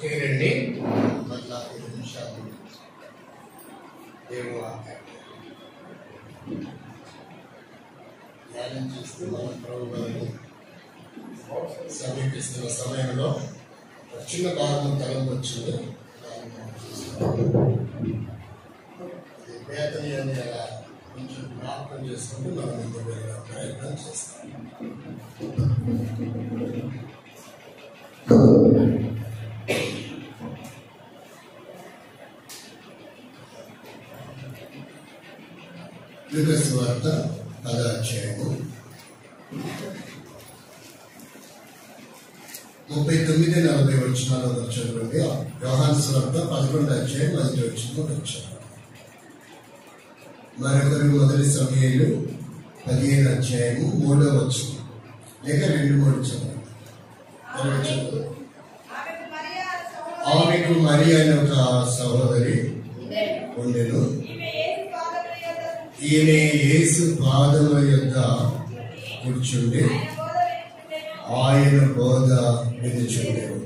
చేయండి. మళ్ళా 5 నిమిషాలు దేవుని వాక్యం ధ్యానం చేస్తూ మన ప్రభు గారిని సమీపిస్తున్న సమయంలో చిన్న భాగం తలంపు వచ్చింది. వేతని అని అలా కొంచెం జ్ఞాపకం చేసుకుంటూ మనం ఇందుకు వెళ్ళే ప్రయత్నం చేస్తాం. లూకాసు వార్త 10వ అధ్యాయము 39-40 వచనాలలో చదవండి. యోహాను సువార్త 11వ అధ్యాయం 1వ వచనం వచ్చారు. మరొకరు మొదటి సమయంలో 15వ అధ్యాయము 3వ వచనం లేక 2-3 చదవండి. ఆమెకు మరియ అనే ఒక సహోదరి ఉండెను. ఈమె యేసు పాదముల యొద్ద కూర్చుండి ఆయన బోధ వినుచుండెను.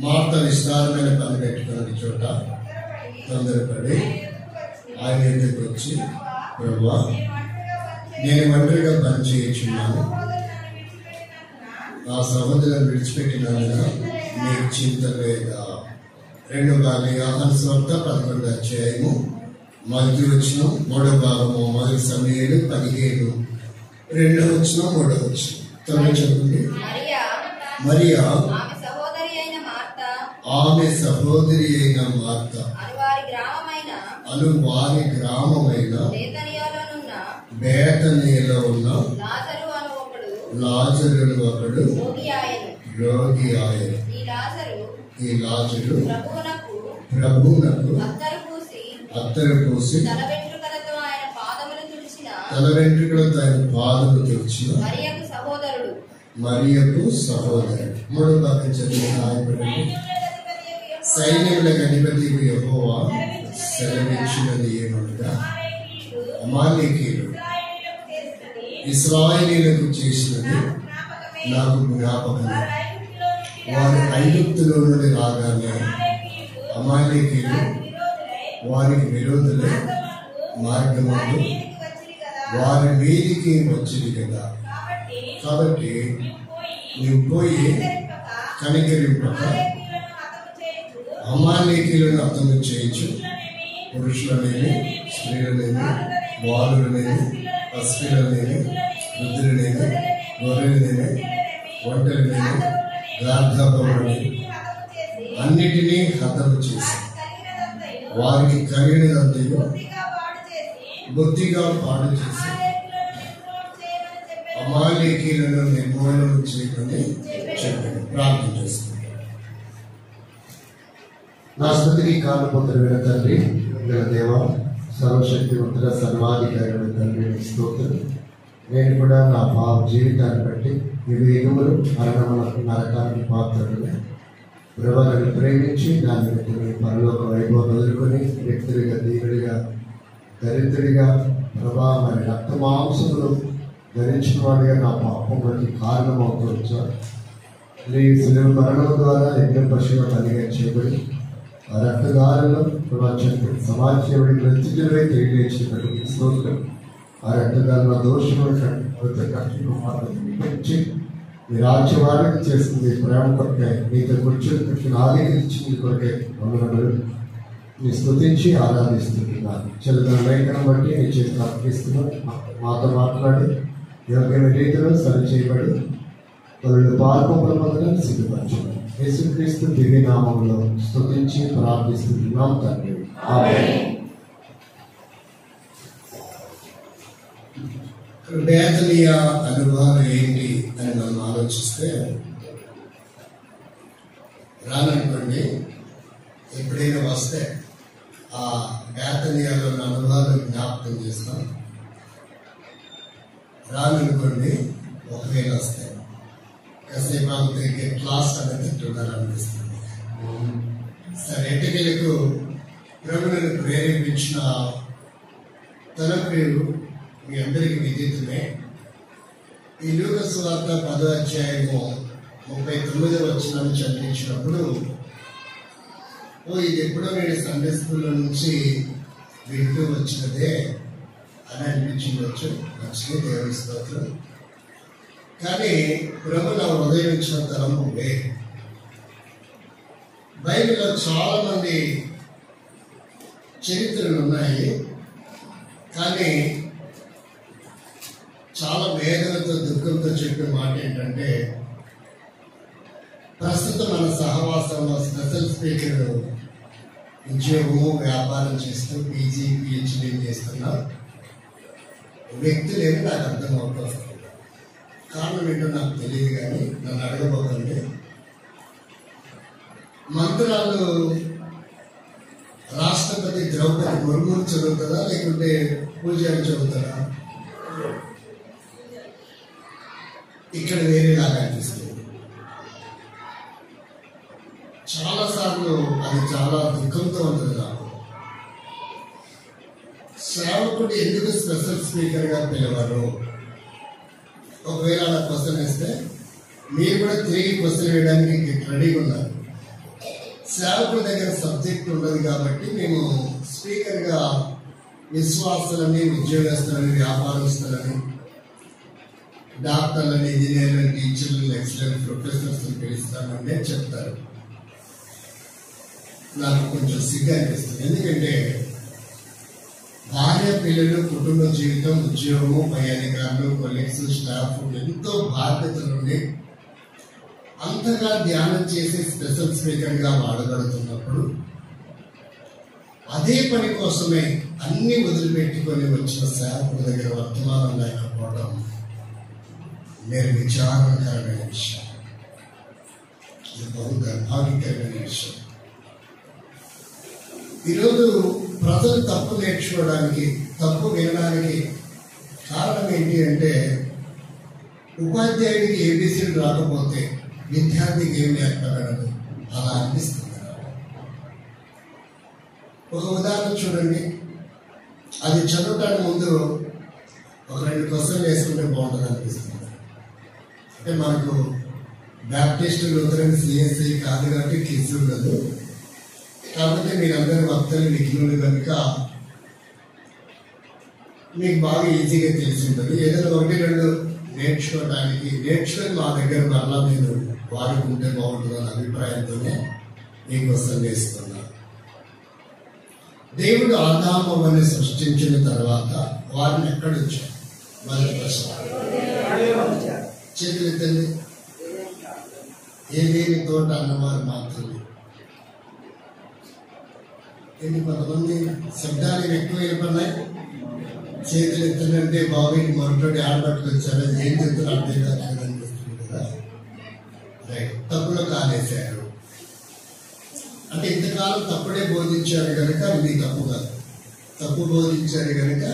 మార్త విస్తారమైన పని పెట్టుకున్న చోట తొందరపడి ఆయన ఎదురుకు వచ్చి, ప్రభువా, నేను ఒంటరిగా పని చేయుచున్నాను, నా సహోదరులను విడిచిపెట్టినందున నీకు చింత లేదా? 2వ భాగం యోహాను సువార్త 11వ అధ్యాయము 1వ వచనం 3వ భాగము మొదటి సమయంలో 15 2వ వచనం 3వ వచనం తొమ్మిది చదువుతుంది. మరియా ఆమె సహోదరి అయిన మార్త అను వారి గ్రామమైన బేతనీలో ఉన్న లాజరు ఒకడు రోగి ఆయను. ఈ లాజరు ప్రభువునకు అత్తరు పూసి తల వెంట్రుకలతో ఆయన పాదములు తుడిచిన మరియకు సహోదరుడు. 3వ భాగం చదివిన సైన్యములకు అధిపతి యెహోవా సెలవిచ్చినది ఏమనగా, అమాలేకీయులు ఇశ్రాయేలీయులకు చేసినది నాకు జ్ఞాపకమే. వారు ఐగుప్తులో నుండి రాగానే అమాలేకీయులు వారికి విరోధులే మార్గములు వారి మీదికి వచ్చింది కదా. కాబట్టి నువ్వు పోయి కనికరింపక అమాలేకీయులను హతము చేయొచ్చు. పురుషులనేమి, స్త్రీలనేమి, బాలులనేమి, పసిపిల్లలనేమి, వృద్ధులనేమి, గొర్రెలనేమి, ఒంటరినేమి, గార్ధబవులనేమి అన్నిటినీ హతము చేసి వారికి కలిగినదంతయు బుద్ధిగా పాడు చేసి అమాలేకీయులను నిర్మూలన చేయమని చెప్పాను. ప్రార్థన చేసుకుంటాను. నా స్తుతికి కానుపొందిన తండ్రి, గల దేవ, సర్వశక్తివంతుల సర్వాధికారి తండ్రి, స్తోత్రం. నేను కూడా నా పాప జీవితాన్ని బట్టి ఇవి ఎగుములు మరణములకు నరకానికి పాత్రలు ప్రభావాన్ని ప్రేమించి దాన్ని బట్టి మీ పరలోక వైభవం వదులుకొని వ్యక్తుడిగా, దీనుడిగా, దరిద్రుడిగా ప్రభా మరి రక్త మాంసములు ధరించిన వాడిగా నా పాపం బట్టి కారణమవుతూ వచ్చారు. ఈ సులువు మరణం ద్వారా యజ్ఞం పశువులు కలిగే చేయబడి ఆ రక్తదారులు సమాజంలో ప్రతిజులై తెలియజేసినటువంటి స్తోత్రం. ఆ రక్తదారుల దోషములు కట్టి మీ రాజ్యవారికి చేస్తుంది ప్రేమ కొరకే, మీతో కూర్చొని ఆలోచించింది కొరకే వందనములు నీ స్తుతించి ఆరాధిస్తున్నాను. చదువుతున్న లేఖనం బట్టి నీ చేతిని అర్పిస్తున్నాను. మాతో మాట్లాడి యోగ్యమైన రీతిలో సరి చేయబడి వాళ్ళు పాల్పొంపల పొందడానికి సిద్ధపరచున్నాను. యేసుక్రీస్తు దివ్య నామములో స్తుతించి ప్రార్థిస్తున్నాం తండ్రి, ఆమేన్. బేతనీయ అనుభవం ఏంటి అని మనం ఆలోచిస్తే, రాననుకోండి ఎప్పుడైనా వస్తే ఆ బేతనీయాలో ఉన్న అనుభవాలు జ్ఞాపకం చేస్తాం. రాననుకోండి ఒకవేళ వస్తాయి కాసేపు ఆగితే క్లాస్ అనేది తింటున్నారనిపిస్తుంది. సరే, ఎటుకెళ్ళకు ప్రభువును ప్రేరేపించిన తన పేరు మీ అందరికీ విదితమే. ఈ లూకా సువార్త 10వ అధ్యాయము 39వ వచనాన్ని చదివించినప్పుడు ఇది ఎప్పుడో నేను సండే స్కూల్లో నుంచి వింటూ వచ్చినదే అని అనిపించవచ్చు. మంచిగా దేవుని స్తోత్రం. కానీ ప్రభు నా హృదయం ఇచ్చిన తలంపు బైబిల్లో చాలా మంది చరిత్రలు ఉన్నాయి, కానీ చాలా వేదనతో దుఃఖంతో చెప్పే మాట ఏంటంటే, ప్రస్తుతం మన సహవాసంలో స్పెషల్ స్పీకర్ ఉద్యోగము వ్యాపారం చేస్తూ పీజీ పిహెచ్డీ చేస్తున్న వ్యక్తులేమి నాకు అర్థమవుతుంది. కారణం ఏంటో నాకు తెలియదు, కానీ నన్ను అడగబోతుంది. మంత్రాలు రాష్ట్రపతి ద్రౌపది ముర్ము చదువుతుందా లేకుంటే పూజారి చదువుతారా? ఇక్కడ వేరేలాగా అనిపిస్తుంది. చాలాసార్లు అది చాలా దుఃఖంతో ఉంటుంది నాకు. సేవకుడు ఎందుకు స్పెషల్ స్పీకర్గా పిలవరు? ఒకవేళ అలా క్వశ్చన్ వేస్తే మీరు కూడా తిరిగి క్వశ్చన్ వేయడానికి రెడీగా ఉన్నారు. సేవకుడి దగ్గర సబ్జెక్ట్ ఉండదు కాబట్టి మేము స్పీకర్గా విశ్వాసాలని, ఉద్యోగస్తులని, వ్యాపారస్తులని, డాక్టర్లని, ఇంజనీర్లని, టీచర్లు, లెక్చరర్లు, ప్రొఫెసర్స్ పిలుస్తామంటే చెప్తారు. నాకు కొంచెం సిగ్గు అనిపిస్తుంది. ఎందుకంటే భార్య, పిల్లలు, కుటుంబ జీవితం, ఉద్యోగము, పై అధికారులు, కొలీగ్స్, స్టాఫ్ ఎంతో బాధ్యతలుండి అంతగా ధ్యానం చేసి స్పెషల్ స్పీకర్గా వాడగలుగుతున్నప్పుడు అదే పని కోసమే అన్ని వదిలిపెట్టుకొని వచ్చిన సేవకుడి దగ్గర వర్తమానం లేకపోవడం నేను విచారణకరమైన విషయం. ఇది బహు దౌర్భాగ్యకరమైన విషయం. ఈరోజు ప్రజలు తప్పు నేర్చుకోవడానికి, తప్పు వినడానికి కారణం ఏంటి అంటే, ఉపాధ్యాయుడికి ఏబీసీలు రాకపోతే విద్యార్థికి ఏం నేర్పగలదు అలా అనిపిస్తుంది. ఒక ఉదాహరణ చూడండి. అది చదవడానికి ముందు ఒక 2 క్వశ్చన్లు వేసుకుంటే బాగుంటుంది అనిపిస్తుంది. అంటే మనకు బ్యాప్టిస్ట్, లూథరన్, సిఎస్ఐ కాదు కాబట్టి కిడ్స్ ఉండదు. కాబట్టి మీరందరూ వక్తలు, విఘ్నులు కనుక మీకు బాగా ఈజీగా తెలిసి ఉంటుంది. ఏదైనా 1-2 నేర్చుకొని మా దగ్గర మరలా నేను వాడుకుంటే బాగుంటుందన్న అభిప్రాయంతోనే ఈ క్వశ్చన్ వేస్తున్నా. దేవుడు ఆదాము అవ్వని సృష్టించిన తర్వాత వారిని ఎక్కడ ఉంచారు? మొదటి ప్రశ్న. చేతులు ఎత్తండి. ఏదేని తోట అన్నవారు మాత్రమే. కొంతమంది శబ్దాలు ఎక్కువ వినపడినాయి. చేతులు ఎత్తునంటే బాబుకి మొరటోడి ఆడబట్టుకు వచ్చారు, ఏం చెప్తున్నా అర్థం కాలేదనిపిస్తుంది కదా. రైట్, తప్పులో కాలేశారు అంటే ఇంతకాలం తప్పుడే బోధించారు కనుక మీ తప్పు కాదు. తప్పు బోధించారు కనుక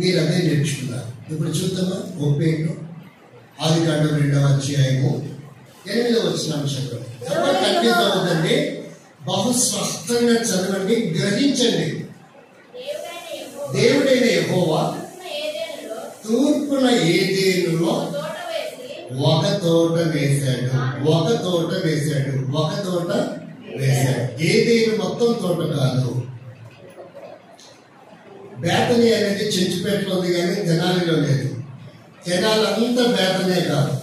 మీరు అదే నేర్చుకున్నారు. ఇప్పుడు చూద్దామా ఒప్పేంటో. ఆదికాండం 2వ అధ్యాయము 8వ వచనం చదవండి. ఎవరు కన్ఫ్యూజ్ అవ్వద్దండి, బహు స్పష్టంగా చదవండి, గ్రహించండి. దేవుడైన యెహోవా తూర్పున ఏదేనులో ఒక తోట వేశాడు. ఏదేను మొత్తం తోట కాదు. బేతనీ అనేది చెంచుపేటలో ఉంది కానీ తెనాలిలో లేదు. తెనాలంతా బేతనే కాదు.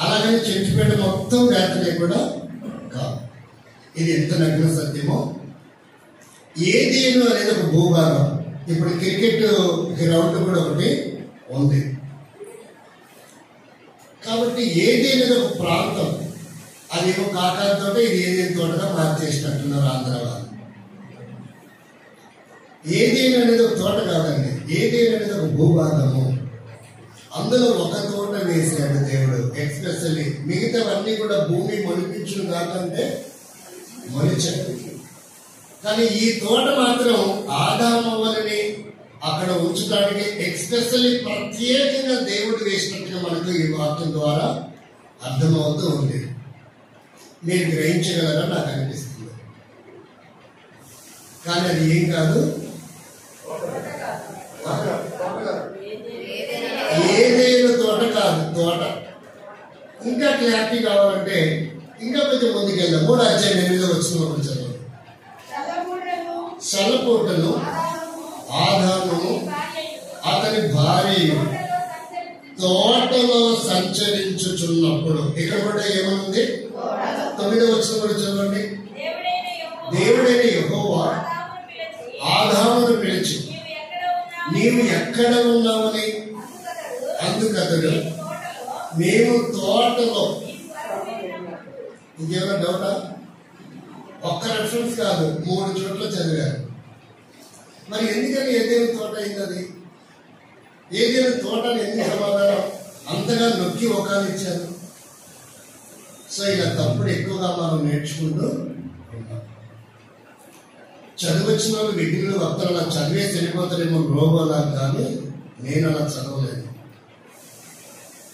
అలాగని చెంచుపేట మొత్తం బేతనే కూడా కాదు. ఇది ఎంత నగ్న సత్యమో. ఏదేను అనేది ఒక భూభాగం. ఇప్పుడు క్రికెట్ గ్రౌండ్ కూడా ఒకటి ఉంది కాబట్టి ఏదేను ఒక ప్రాంతం. అది ఒక కాకాలతో ఇది ఏదేని తోటగా మార్చేసినట్టున్నారు ఆంధ్ర వాళ్ళు. ఏదేను అనేది ఒక తోట కాదండి, ఏదేను అనేది ఒక భూభాగము. అందులో ఒక తోట వేసాడు దేవుడు ఎక్స్పెషల్లీ. మిగతావన్నీ కూడా భూమి మొలిపించును కాకంటే మొలిచాడు. కానీ ఈ తోట మాత్రం ఆదాము అవ్వని అక్కడ ఉంచడానికి ఎక్స్పెషల్లీ ప్రత్యేకంగా దేవుడు వేసినట్టుగా మనకు ఈ వాక్యం ద్వారా అర్థమవుతూ ఉంది. మీరు గ్రహించగలరా నాకు అనిపిస్తుంది. కానీ అది ఏం కాదు, కాదు, తోట. ఇంకా క్లారిటీ కావాలంటే ఇంకా కొంచెం ముందుకు వెళ్దాం. 3:8 చదువు. సలపోటను ఆదాము అతని భార్య తోటలో సంచరించుచున్నప్పుడు, ఇక్కడ కూడా ఏమనుంది? 9 కూడా చదవండి. దేవుడైన యెహోవా ఆదామును పిలిచి, నీవు ఎక్కడ ఉన్నావని. అందుకతడు, మేము తోటలో. ఇంకేమైనా డౌటా? ఒక్క రెఫరెన్స్ కాదు, 3 చోట్ల చదివారు. మరి ఎందుకని ఏదేమి తోట అయింది? అది ఏదేమి తోట ఎందుకు సమాధానం అంతగా నొక్కి ఒకాలు ఇచ్చారు? సో ఇలా తప్పుడు ఎక్కువగా మనం నేర్చుకుంటూ ఉంటాం. చదివచ్చిన వాళ్ళు విఘ్నులు వక్తలు అలా చదివేసి వెళ్ళిపోతారేమో రోగోలా, కానీ నేను అలా చదవలేదు.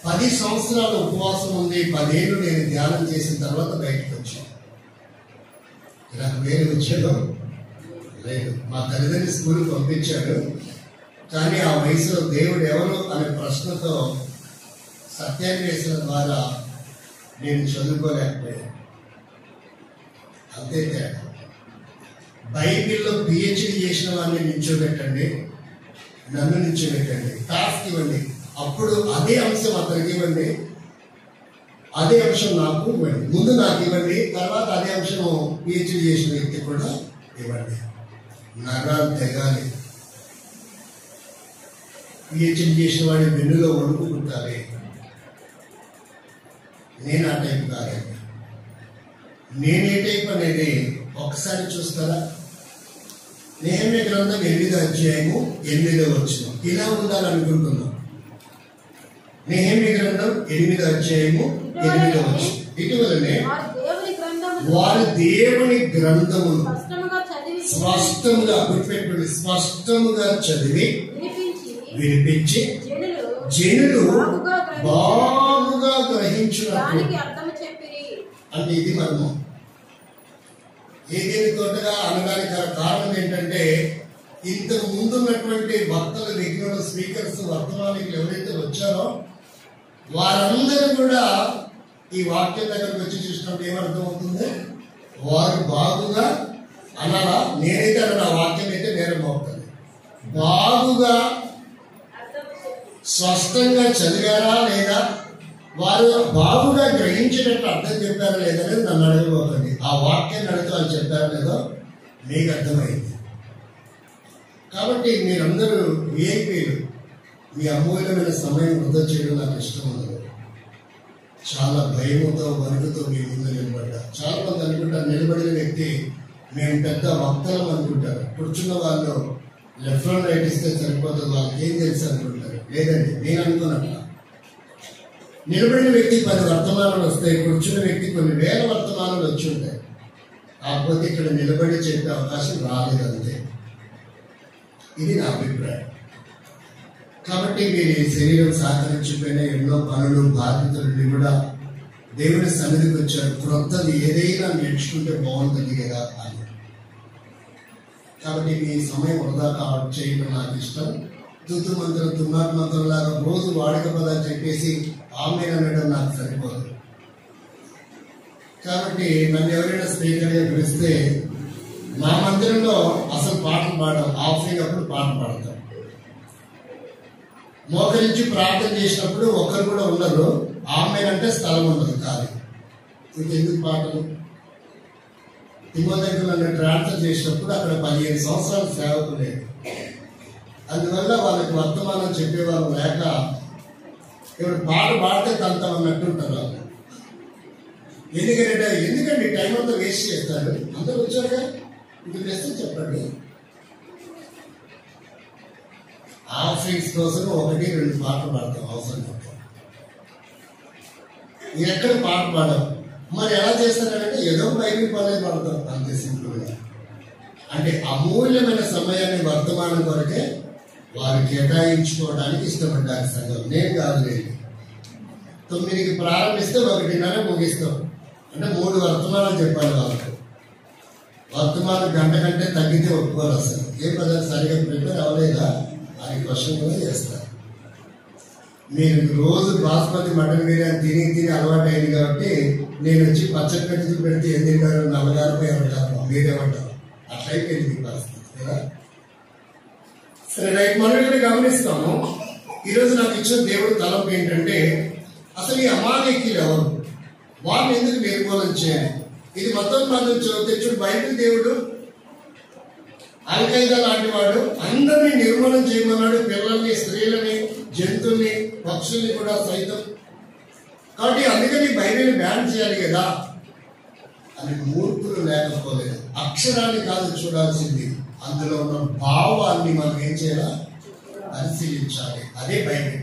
10 సంవత్సరాలు ఉపవాసం ఉంది, 10 ఏళ్ళు నేను ధ్యానం చేసిన తర్వాత బయటకు వచ్చాను. నాకు వేరే ఉద్యోగం లేదు. మా తల్లిదండ్రులు స్కూల్కి పంపించాడు, కానీ ఆ వయసులో దేవుడు ఎవరు అనే ప్రశ్నతో సత్యాన్వేషణ ద్వారా నేను చదువుకోలేకపోయాను. అంతే తేడా. బైబిల్లో పిహెచ్డి చేసిన వాడిని నిల్చోబెట్టండి, నన్ను నిల్చోబెట్టండి, టాస్క్ ఇవ్వండి, అప్పుడు అదే అంశం అతనికి ఇవ్వండి, అదే అంశం నాకు ఇవ్వండి. ముందు నాకు ఇవ్వండి, తర్వాత అదే అంశం పిహెచ్డి చేసిన వ్యక్తి కూడా ఇవ్వండి. నరాలు తెగాలి. పిహెచ్డి చేసిన వాడిని వెన్నులో వణుకుంటాలి. నేను ఆ టైప్ కాదండి. నేనే టైప్ అనేది ఒకసారి చూస్తారా? నెహెమ్యా గ్రంథం 8:8 ఇలా ఉండాలనుకుంటున్నాం. నెహెమ్యా గ్రంథం 8:8 ఇటీవలనే వారి దేవుని గ్రంథమును స్పష్టముగా గుర్తుపెట్టుకోండి, స్పష్టముగా చదివి వినిపించి జనులు బాగుగా గ్రహించినట్లు. అంటే ఇది మర్మం. ఏదేని తోటగా అనడానికి కారణం ఏంటంటే, ఇంతకు ముందున్నటువంటి భక్తులు, విఘ్నులు, స్పీకర్స్, వర్తమానికులు ఎవరైతే వచ్చారో వారందరూ కూడా ఈ వాక్యం దగ్గరకు వచ్చి చూసినప్పుడు ఏమర్థం అవుతుంది? వారు బాగుగా అనాలా? నేనైతే అన్న వాక్యం అయితే నేరం అవుతుంది. బాగుగా స్పష్టంగా చదివారా లేదా, వారు బాగుగా గ్రహించినట్టు అర్థం చెప్పారా లేదనేది నన్ను అడగబోతుంది. ఆ వాక్యాన్ని అడుగుతూ వాళ్ళు చెప్పారా లేదో మీకు అర్థమైంది. కాబట్టి మీరందరూ విఐపీలు, మీ అమూల్యమైన సమయం వృధా చేయడం నాకు ఇష్టం ఉండదు. చాలా భయముతో వణుకుతో మీ ముందు నిలబడ్డా. చాలా మంది అనుకుంటారు, నిలబడిన వ్యక్తి మేము పెద్ద వక్తలం అనుకుంటారు. కూర్చున్న వాళ్ళు లెఫ్ట్ అండ్ రైట్ ఇస్తే సరిపోతుంది, వాళ్ళకి ఏం తెలుసు అనుకుంటారు. లేదండి, నేను అనుకున్నట్ల నిలబడిన వ్యక్తి 10 వర్తమానాలు వస్తాయి, కూర్చున్న వ్యక్తి కొన్ని వేల వర్తమానాలు వచ్చి ఉంటాయి. కాకపోతే ఇక్కడ నిలబడి చెప్పే అవకాశం రాలేదు, అంతే. ఇది నా అభిప్రాయం. కాబట్టి మీరు ఈ శరీరం సహకరించిపోయిన ఎన్నో పనులు, బాధ్యతలు కూడా దేవుడి సన్నిధికి వచ్చారు. క్రొత్తది ఏదైనా నేర్చుకుంటే బాగుంటుంది కదా అని. కాబట్టి మీ సమయం వృధా చేయడం నాకు ఇష్టం. తుతు మంత్రం, తుమ్మాకు మంత్రం లాగా రోజు వాడక పదాలు చెప్పేసి ఆమె అనడం నాకు సరిపోదు. కాబట్టి నన్ను ఎవరైనా స్పీకర్గా పిలిస్తే మా మందిరంలో అసలు పాటలు పాడడం, ఆఫరింగ్ అప్పుడు పాట పాడతాం. మోకరించి ప్రార్థన చేసినప్పుడు ఒక్కరు కూడా ఉండరు. ఆమె అంటే స్థలం ఉండదు కాదు. ఇంకెందుకు పాటలు? తిమ్మోదగ్గర నన్ను ట్రాన్స్ఫర్ చేసినప్పుడు అక్కడ 15 సంవత్సరాల సేవకు లేదు. అందువల్ల వాళ్ళకి వర్తమానం చెప్పేవాళ్ళు లేక ఇప్పుడు పాట పాడితే తంతం అన్నట్టుంటారు వాళ్ళు. ఎందుకండి టైం అంతా వేస్ట్ చేస్తారు? అందరూ వచ్చారుగా, ఇది ప్రశ్న చెప్పండి. ఆఫీస్ కోసం 1-2 పాటలు పాడతాం అవసరం తప్ప. ఎక్కడ పాట పాడవు. మరి ఎలా చేస్తారంటే ఏదో బైబిల్ పనులు పాడతాం, అంతే సింపుల్గా. అంటే అమూల్యమైన సమయాన్ని వర్తమానం కొరకే వారు కేటాయించుకోవడానికి ఇష్టపడ్డారు సంఘం. నేను కాదు, లేదు. 9కి ప్రారంభిస్తే 1:30 ముగిస్తాం. అంటే 3 వర్తమానాలు చెప్పాలి వాళ్ళకు. వర్తమానం గంట కంటే తగ్గితే ఒప్పుకోరు అసలు. ఏ పదాలు సరిగా ప్రిపేర్ అవ్వలేదా అని క్వశ్చన్ కూడా చేస్తారు. మీరు రోజు బాస్మతి మటన్ బిర్యానీ తిని తిని అలవాటు అయింది కాబట్టి నేను వచ్చి పచ్చడి పెట్టుకు పెడితే ఏం తింటారు, నల్లగారు ఎవరు మీరేమంటారు? అట్లా అయిపోయింది మీ పరిస్థితి కదా. సరే రైట్, మనం ఇక్కడ గమనిస్తాము. ఈరోజు నాకు ఇచ్చిన దేవుడు తలంపు ఏంటంటే, అసలు ఈ అమాలేకీయులు ఎవరు, వాళ్ళని ఎందుకు నిర్మూలన చేయాలి? ఇది మొత్తం మనం తెచ్చుడు బైబిల్ దేవుడు అల్ఖైదా లాంటి వాడు అందరినీ నిర్మూలన చేయమన్నాడు, పిల్లల్ని, స్త్రీలని, జంతువుల్ని, పక్షుల్ని కూడా సైతం. కాబట్టి అందుకని బైబిల్ బ్యాన్ చేయాలి కదా అని మూర్ఖులు లేకపోలేదు. అక్షరాన్ని కాదు చూడాల్సింది, అందులో ఉన్న భావాన్ని మనం ఏం చేయాలా, పరిశీలించాలి. అదే బైబిల్.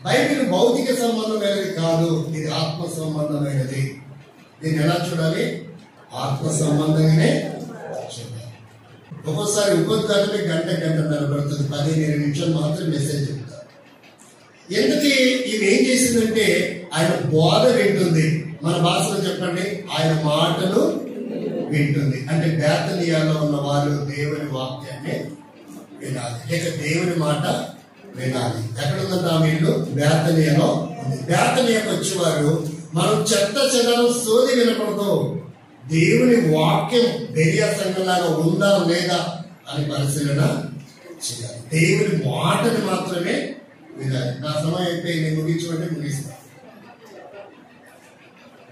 బైబిల్ భౌతిక సంబంధమైనది కాదు, ఇది ఆత్మ సంబంధమైనది. దీన్ని ఎలా చూడాలి? ఆత్మ సంబంధంగానే చూడాలి. ఒక్కోసారి ఉపద్ఘాతమే గంటన్నర పడుతుంది, 15 నిమిషాలు మాత్రం మెసేజ్ చెప్తారు. ఎందుకు ఈమె ఏం చేసిందంటే, ఆయన బోధ వింటుంది. మన భాషలో చెప్పండి, ఆయన మాటలు వింటుంది. అంటే బేతనియాలో ఉన్న వాళ్ళు దేవుని వాక్యాన్ని వినాలి, లేక దేవుని మాట వినాలి. ఎక్కడ ఉందంటే ఆమె ఇల్లు బేతనియాలో ఉంది. బేతనియాకు వచ్చేవారు మనం చెత్త చెదరం సోది వినకూడదు, దేవుని వాక్యం బెరియా సంఘంలాగా ఉందా లేదా అని పరిశీలన చేయాలి. దేవుని మాటని మాత్రమే వినాలి. నా సమయం అయిపోయి నేను ముగించమంటే ముగిస్తా.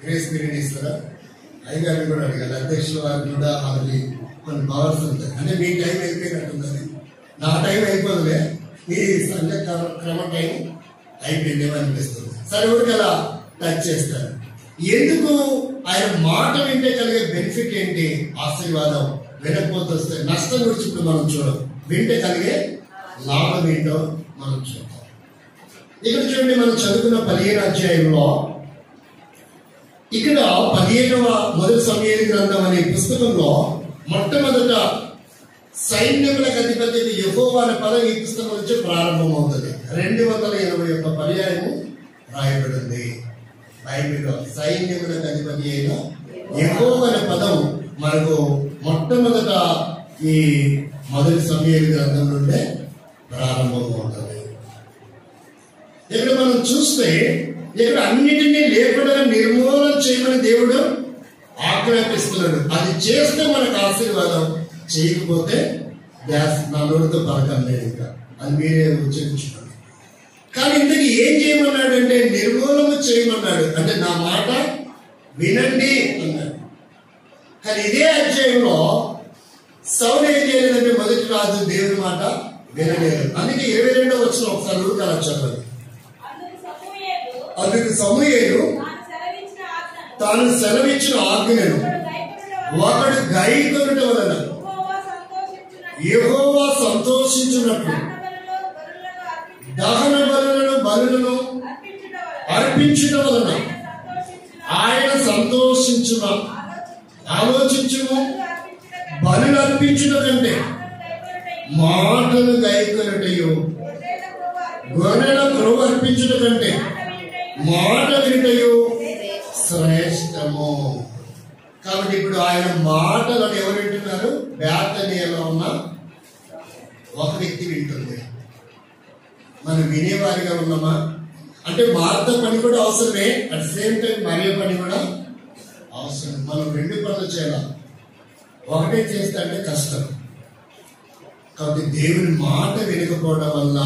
గ్రేస్ పీరియడ్ ఇస్తారా? అయ్యగారిని కూడా అడగాలి, అధ్యక్షుల వారికి కూడా వాళ్ళకి కొన్ని పవర్స్ ఉంటాయి. అంటే మీ టైం అయిపోయినట్టుందని, నా టైం అయిపోదులే, మీ సంఘ క్రమ టైం అయిపోయిందేమో అనిపిస్తుంది. సరే ఊరికి అలా టచ్ చేస్తారు. ఎందుకు? ఆయన మాట వింటే కలిగే బెనిఫిట్ ఏంటి? ఆశీర్వాదం. వినకపోతే వస్తే నష్టం గురించి ఇప్పుడు మనం చూడం, వింటే కలిగే లాభం ఏంటో మనం చూద్దాం. ఇక్కడ చూడండి, మనం చదువుకున్న 15వ అధ్యాయంలో ఇక్కడ 15వ మొదటి సమూయేలు గ్రంథం అనే పుస్తకంలో మొట్టమొదట సైన్యములకు అధిపతి యెహోవా అనే పదం ఈ పుస్తకం నుంచి ప్రారంభమవుతుంది. 281 పర్యాయము రాయబడింది బైబిల్లో. సైన్యములకు అధిపతి అయిన యెహోవా అనే పదం మనకు మొట్టమొదట ఈ మొదటి సమూయేలు గ్రంథం నుండే ప్రారంభమవుతుంది. ఇక్కడ మనం చూస్తే, ఇక్కడ అన్నిటినీ లేకుండా నిర్మూలన చేయమని దేవుడు ఆజ్ఞాపిస్తున్నాడు. అది చేస్తే మనకు ఆశీర్వాదం, చేయకపోతే నా నోటితో పలకం లేదు, ఇంకా అది మీరే ఉచ్చరించుకోండి. కానీ ఇంతకీ ఏం చేయమన్నాడు అంటే, నిర్మూలన చేయమన్నాడు. అంటే నా మాట వినండి అన్నాడు. కానీ ఇదే అధ్యాయంలో సౌలు ఏం చేయలేదంటే, మొదటి రాజు దేవుని మాట వినలేదు. అందుకే 22వ వచనం ఒకసారి ఊరికలా చదవండి. అందుకు సమూయేలు తాను సెలవిచ్చిన ఆజ్ఞను ఒకడు గైకొనుట వలన యెహోవా సంతోషించున్నట్లు దహన బలులను అర్పించుట వలన ఆయన సంతోషించున. ఆలోచించుము, బలులు అర్పించుట కంటే మాటలు గైకొనుటయు, గొర్రెల క్రొవ్వు అర్పించుట కంటే మాట వినుటయు శ్రేష్టము. కాబట్టి ఇప్పుడు ఆయన మాటలను ఎవరు వింటున్నారు? బేతనియాలో ఉన్న ఒక వ్యక్తి వింటుంది. మనం వినేవారిగా ఉన్నామా? అంటే మార్త పని కూడా అవసరమే, అట్ సేమ్ టైం మరియ పని కూడా అవసరం. మనం 2 పనులు చేయాలి, ఒకటే చేస్తే అంటే కష్టం. కాబట్టి దేవుని మాట వినకపోవడం వల్ల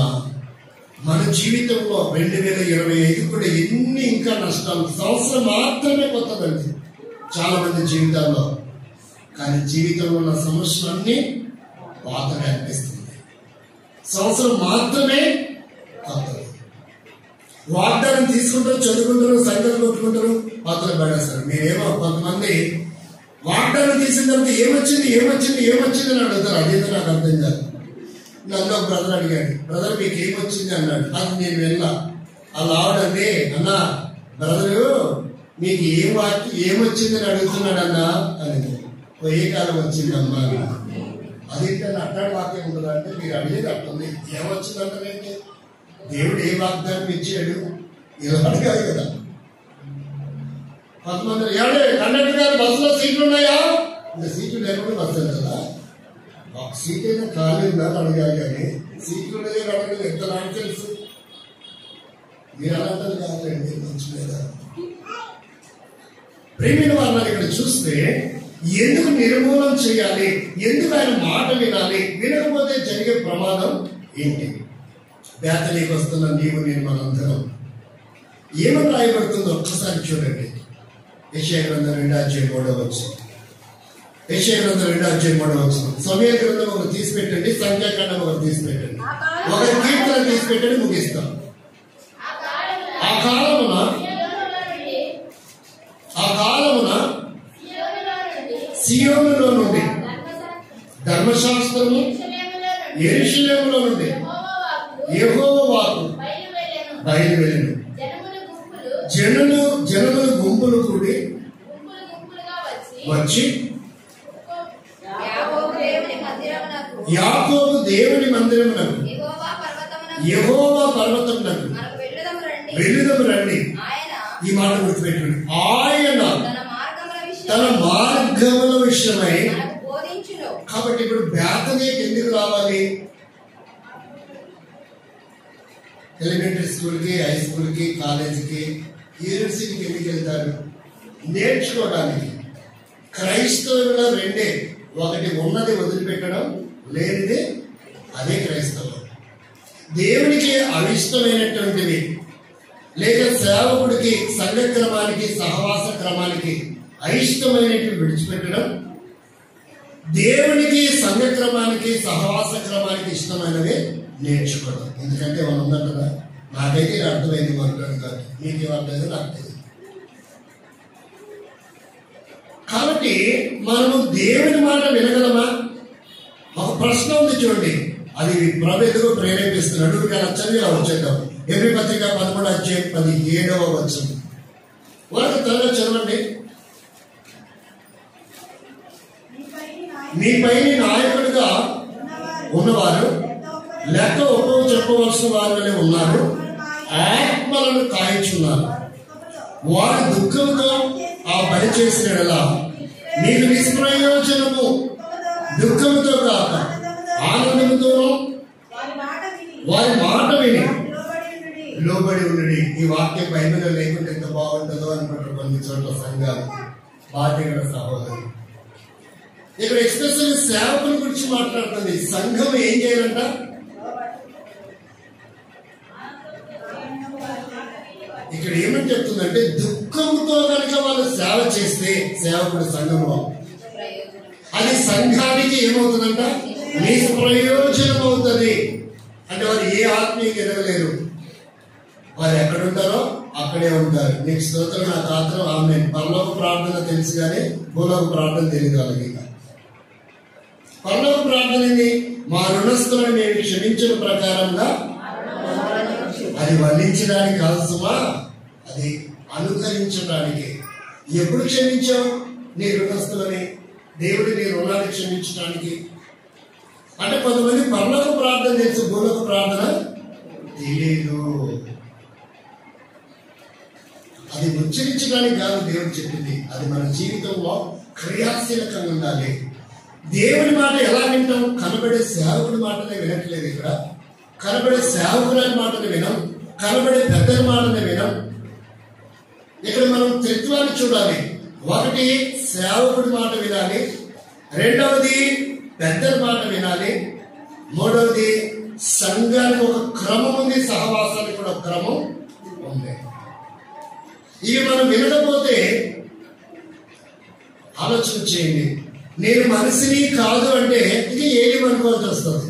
మన జీవితంలో 2025 కూడా ఎన్ని ఇంకా నష్టాలు. సంవత్సరం మాత్రమే కొత్తదండి చాలా మంది జీవితాల్లో, కానీ జీవితంలో ఉన్న సమస్యలన్నీ పాతగా అనిపిస్తుంది. సంవత్సరం మాత్రమే కొత్తది. వాగ్దానం తీసుకుంటారు, చదువుకుంటారు, సంఖ్యలు కొట్టుకుంటారు, పాత్రలు పడేస్తారు. మీరేమో కొంతమంది వాగ్దానం తీసిన తర్వాత ఏమొచ్చింది అని అడుగుతారు. అదేదో నాకు అర్థం కాదు. నన్ను ఒక బ్రదర్ అడిగాడు, బ్రదర్ మీకు ఏమొచ్చింది అన్నాడు. అది నేను వెళ్ళా. అలా ఆవిడండి, అన్నా బ్రదరు మీకు ఏమొచ్చిందని అడుగుతున్నాడు అన్నా అని. ఏ కాలం వచ్చిందమ్మా? అది అట్లాంటి వాక్యం ఉండదు. అంటే మీరు అడిగేది అట్టుంది. ఏమొచ్చిందంటే దేవుడు ఏ వాగ్దానం ఇచ్చాడు ఇలా అడిగాడు కదా. కొంతమంది ఏడే కండక్టర్ గారు బస్సులో సీట్లు ఉన్నాయా? ఇంకా సీట్లు లేకుండా బస్సు కదా. ఒక సీట్ అయినా ఖాళీ ఉందా అని అడిగారు, కానీ సీట్లు ఉన్నాయో అడగలేదు. ఎంత నాకు తెలుసు. మీరు అలాంటి కాదండి, మంచి మీద ప్రేమిన వాళ్ళని ఇక్కడ చూస్తే ఎందుకు నిర్మూలన చేయాలి, ఎందుకు ఆయన మాట వినాలి, వినకపోతే జరిగే ప్రమాదం ఏంటి? బేతనీకి వస్తున్న నీవు నేను మనందరం ఏమని రాయబడుతుందో ఒక్కసారి చూడండి. యెషయా గ్రంథం 2:3 యెషయా గ్రంథం 2:3 సమూయేలు గ్రంథం ఒకటి తీసిపెట్టండి, సంఖ్యాకాండం ఒకటి తీసిపెట్టండి, ఒక కీర్తన తీసిపెట్టండి, ముగిస్తాం. ఆ కాలమున సియోనులో నుండి ధర్మశాస్త్రము, యెరూషలేములో నుండి యెహోవా వాక్కు బయలువెళ్ళెను. జనులు గుంపులు కూడి వచ్చి యాకోబు దేవుని మందిరమునకు, యెహోవా పర్వతమునకు వెళ్ళుదము రండి. ఈ మాట గుర్తుపెట్టండి. ఆయన తన మార్గముల విషయమై. కాబట్టి ఇప్పుడు బేతనీకి ఎందుకు రావాలి? ఎలిమెంటరీ స్కూల్కి, హై స్కూల్కి, కాలేజీకి, యూనివర్సిటీకి ఎందుకు వెళ్తారు? నేర్చుకోవడానికి. క్రైస్తవుల రెండే, ఒకటి ఉన్నది వదిలిపెట్టడం, లేనిది అదే క్రైస్తవం. దేవునికి అవిష్టమైనటువంటివి లేక సేవకుడికి సంఘ క్రమానికి, సహవాస క్రమానికి అయిష్టమైనటువంటి విడిచిపెట్టడం, దేవునికి సంఘ క్రమానికి, సహవాస క్రమానికి ఇష్టమైనవి నేర్చుకోవడం. ఎందుకంటే మనం ఉందాం కదా, నాకైతే ఇది అర్థమైంది మాట్లాడు కాదు, మీకు అర్థమైంది నాకు తెలియదు. కాబట్టి మనము దేవుని మాట వినగలమా? ఒక ప్రశ్న ఉంది చూడండి, అది ప్రభు ఎందుకు ప్రేరేపిస్తున్నాడు. కానీ చదివి వచ్చేద్దాం. ఎబ్రీ పత్రిక 11:17 వాళ్ళకి త్వరగా చదవండి. మీపై నాయకుడిగా ఉన్నవారు లెక్క ఒప్పో చెప్పవలసిన వారిని ఉన్నారు, ఆత్మలను కాయించున్నారు. వారి దుఃఖంతో ఆ పని చేసిన మీకు నిష్ప్రయోజనము, దుఃఖంతో కాక ఆనందంతోనూ వారి మాట విని లోబడి ఉండడి. ఈ వాక్యం బైబిల్లో లేకుంటే ఎంత బాగుంటుందో అనుకుంటారు కొన్ని చోట్ల సంఘాలు, బాధ్యత సహోదరు. ఇక్కడ ఎక్స్పెషల్ సేవకుల గురించి మాట్లాడుతుంది. సంఘం ఏం చేయాలంట? ఇక్కడ ఏమని చెప్తుందంటే, దుఃఖంతో కనుక వాళ్ళు సేవ చేస్తే సేవకుడు సంఘంలో, అది సంఘానికి ఏమవుతుందంట? నిష్ప్రయోజనం అవుతుంది. అంటే వారు ఏ ఆత్మీయంగా ఎదగలేరు. వారు ఎక్కడుంటారో అక్కడే ఉంటారు. నీకు స్తోత్రం, నాకు ఆత్రం. ఆమె పరలోక ప్రార్థన తెలుసు కానీ భూలోక ప్రార్థన తెలియదు వాళ్ళకి. పరలోక ప్రార్థనని మా రుణస్థులను మేము క్షమించిన ప్రకారంగా, అది వర్ణించడానికి కాల్సమా, అది అనుకరించడానికి. ఎప్పుడు క్షమించావు నీ రుణస్థులని? దేవుడు నీ రుణాన్ని క్షమించడానికి. అంటే కొంతమంది పరలోక ప్రార్థన తెలుసు, భూలోక ప్రార్థన తెలియదు. అది ఉచ్చరించడానికి కాదు దేవుడు చెప్పింది, అది మన జీవితంలో క్రియాశీలకంగా ఉండాలి. దేవుని మాట ఎలా వింటాం? కనబడే సేవకుడి మాటనే వినట్లేదు. ఇక్కడ కనబడే సేవకుడి మాటని వినం, కనబడే పెద్దల మాటని వినం. ఇక్కడ మనం త్రిత్వాన్ని చూడాలి. ఒకటి సేవకుడి మాట వినాలి, రెండవది పెద్దల మాట వినాలి, మూడవది సంఘానికి ఒక క్రమం ఉంది, సహవాసానికి కూడా ఒక క్రమం ఉంది. ఇవి మనం వినకపోతే ఆలోచన చేయండి. నేను మనిషిని కాదు అంటే ఇక ఏది అనుకోవాల్సి వస్తుంది.